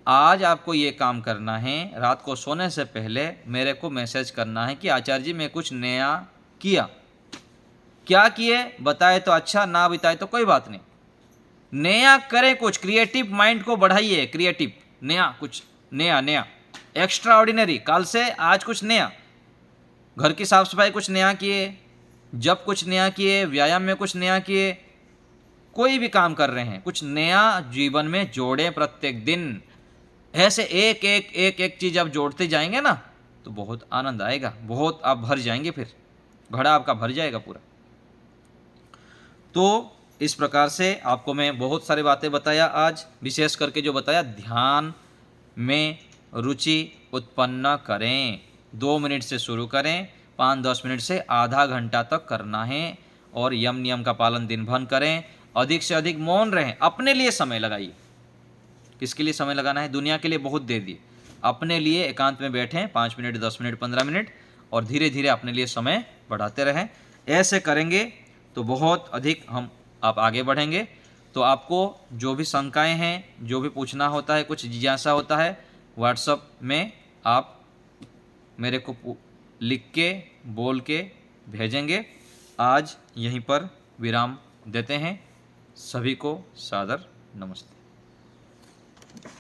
आज आपको ये काम करना है, रात को सोने से पहले मेरे को मैसेज करना है कि आचार्य जी मैं कुछ नया किया। क्या किए बताए तो अच्छा, ना बताए तो कोई बात नहीं। नया करें, कुछ क्रिएटिव माइंड को बढ़ाइए, क्रिएटिव, नया, कुछ नया एक्स्ट्रा ऑर्डिनरी। कल से आज कुछ नया, घर की साफ सफाई कुछ नया किए, जब कुछ नया किए, व्यायाम में कुछ नया किए, कोई भी काम कर रहे हैं कुछ नया जीवन में जोड़ें प्रत्येक दिन। ऐसे एक एक चीज़ आप जोड़ते जाएंगे ना तो बहुत आनंद आएगा, बहुत आप भर जाएंगे, फिर घड़ा आपका भर जाएगा पूरा। तो इस प्रकार से आपको मैं बहुत सारी बातें बताया आज, विशेष करके जो बताया ध्यान में रुचि उत्पन्न करें। 2 मिनट से शुरू करें, 5-10 मिनट से आधा घंटा तक करना है और यम नियम का पालन दिन भर करें। अधिक से अधिक मौन रहें, अपने लिए समय लगाइए। किसके लिए समय लगाना है? दुनिया के लिए बहुत दे दिए, अपने लिए एकांत में बैठें 5 मिनट, 10 मिनट, 15 मिनट और धीरे धीरे अपने लिए समय बढ़ाते रहें। ऐसे करेंगे तो बहुत अधिक आप आगे बढ़ेंगे। तो आपको जो भी शंकाएं हैं, जो भी पूछना होता है, कुछ जिज्ञासा होता है, व्हाट्सएप में आप मेरे को लिख के बोल के भेजेंगे। आज यहीं पर विराम देते हैं। सभी को सादर नमस्ते।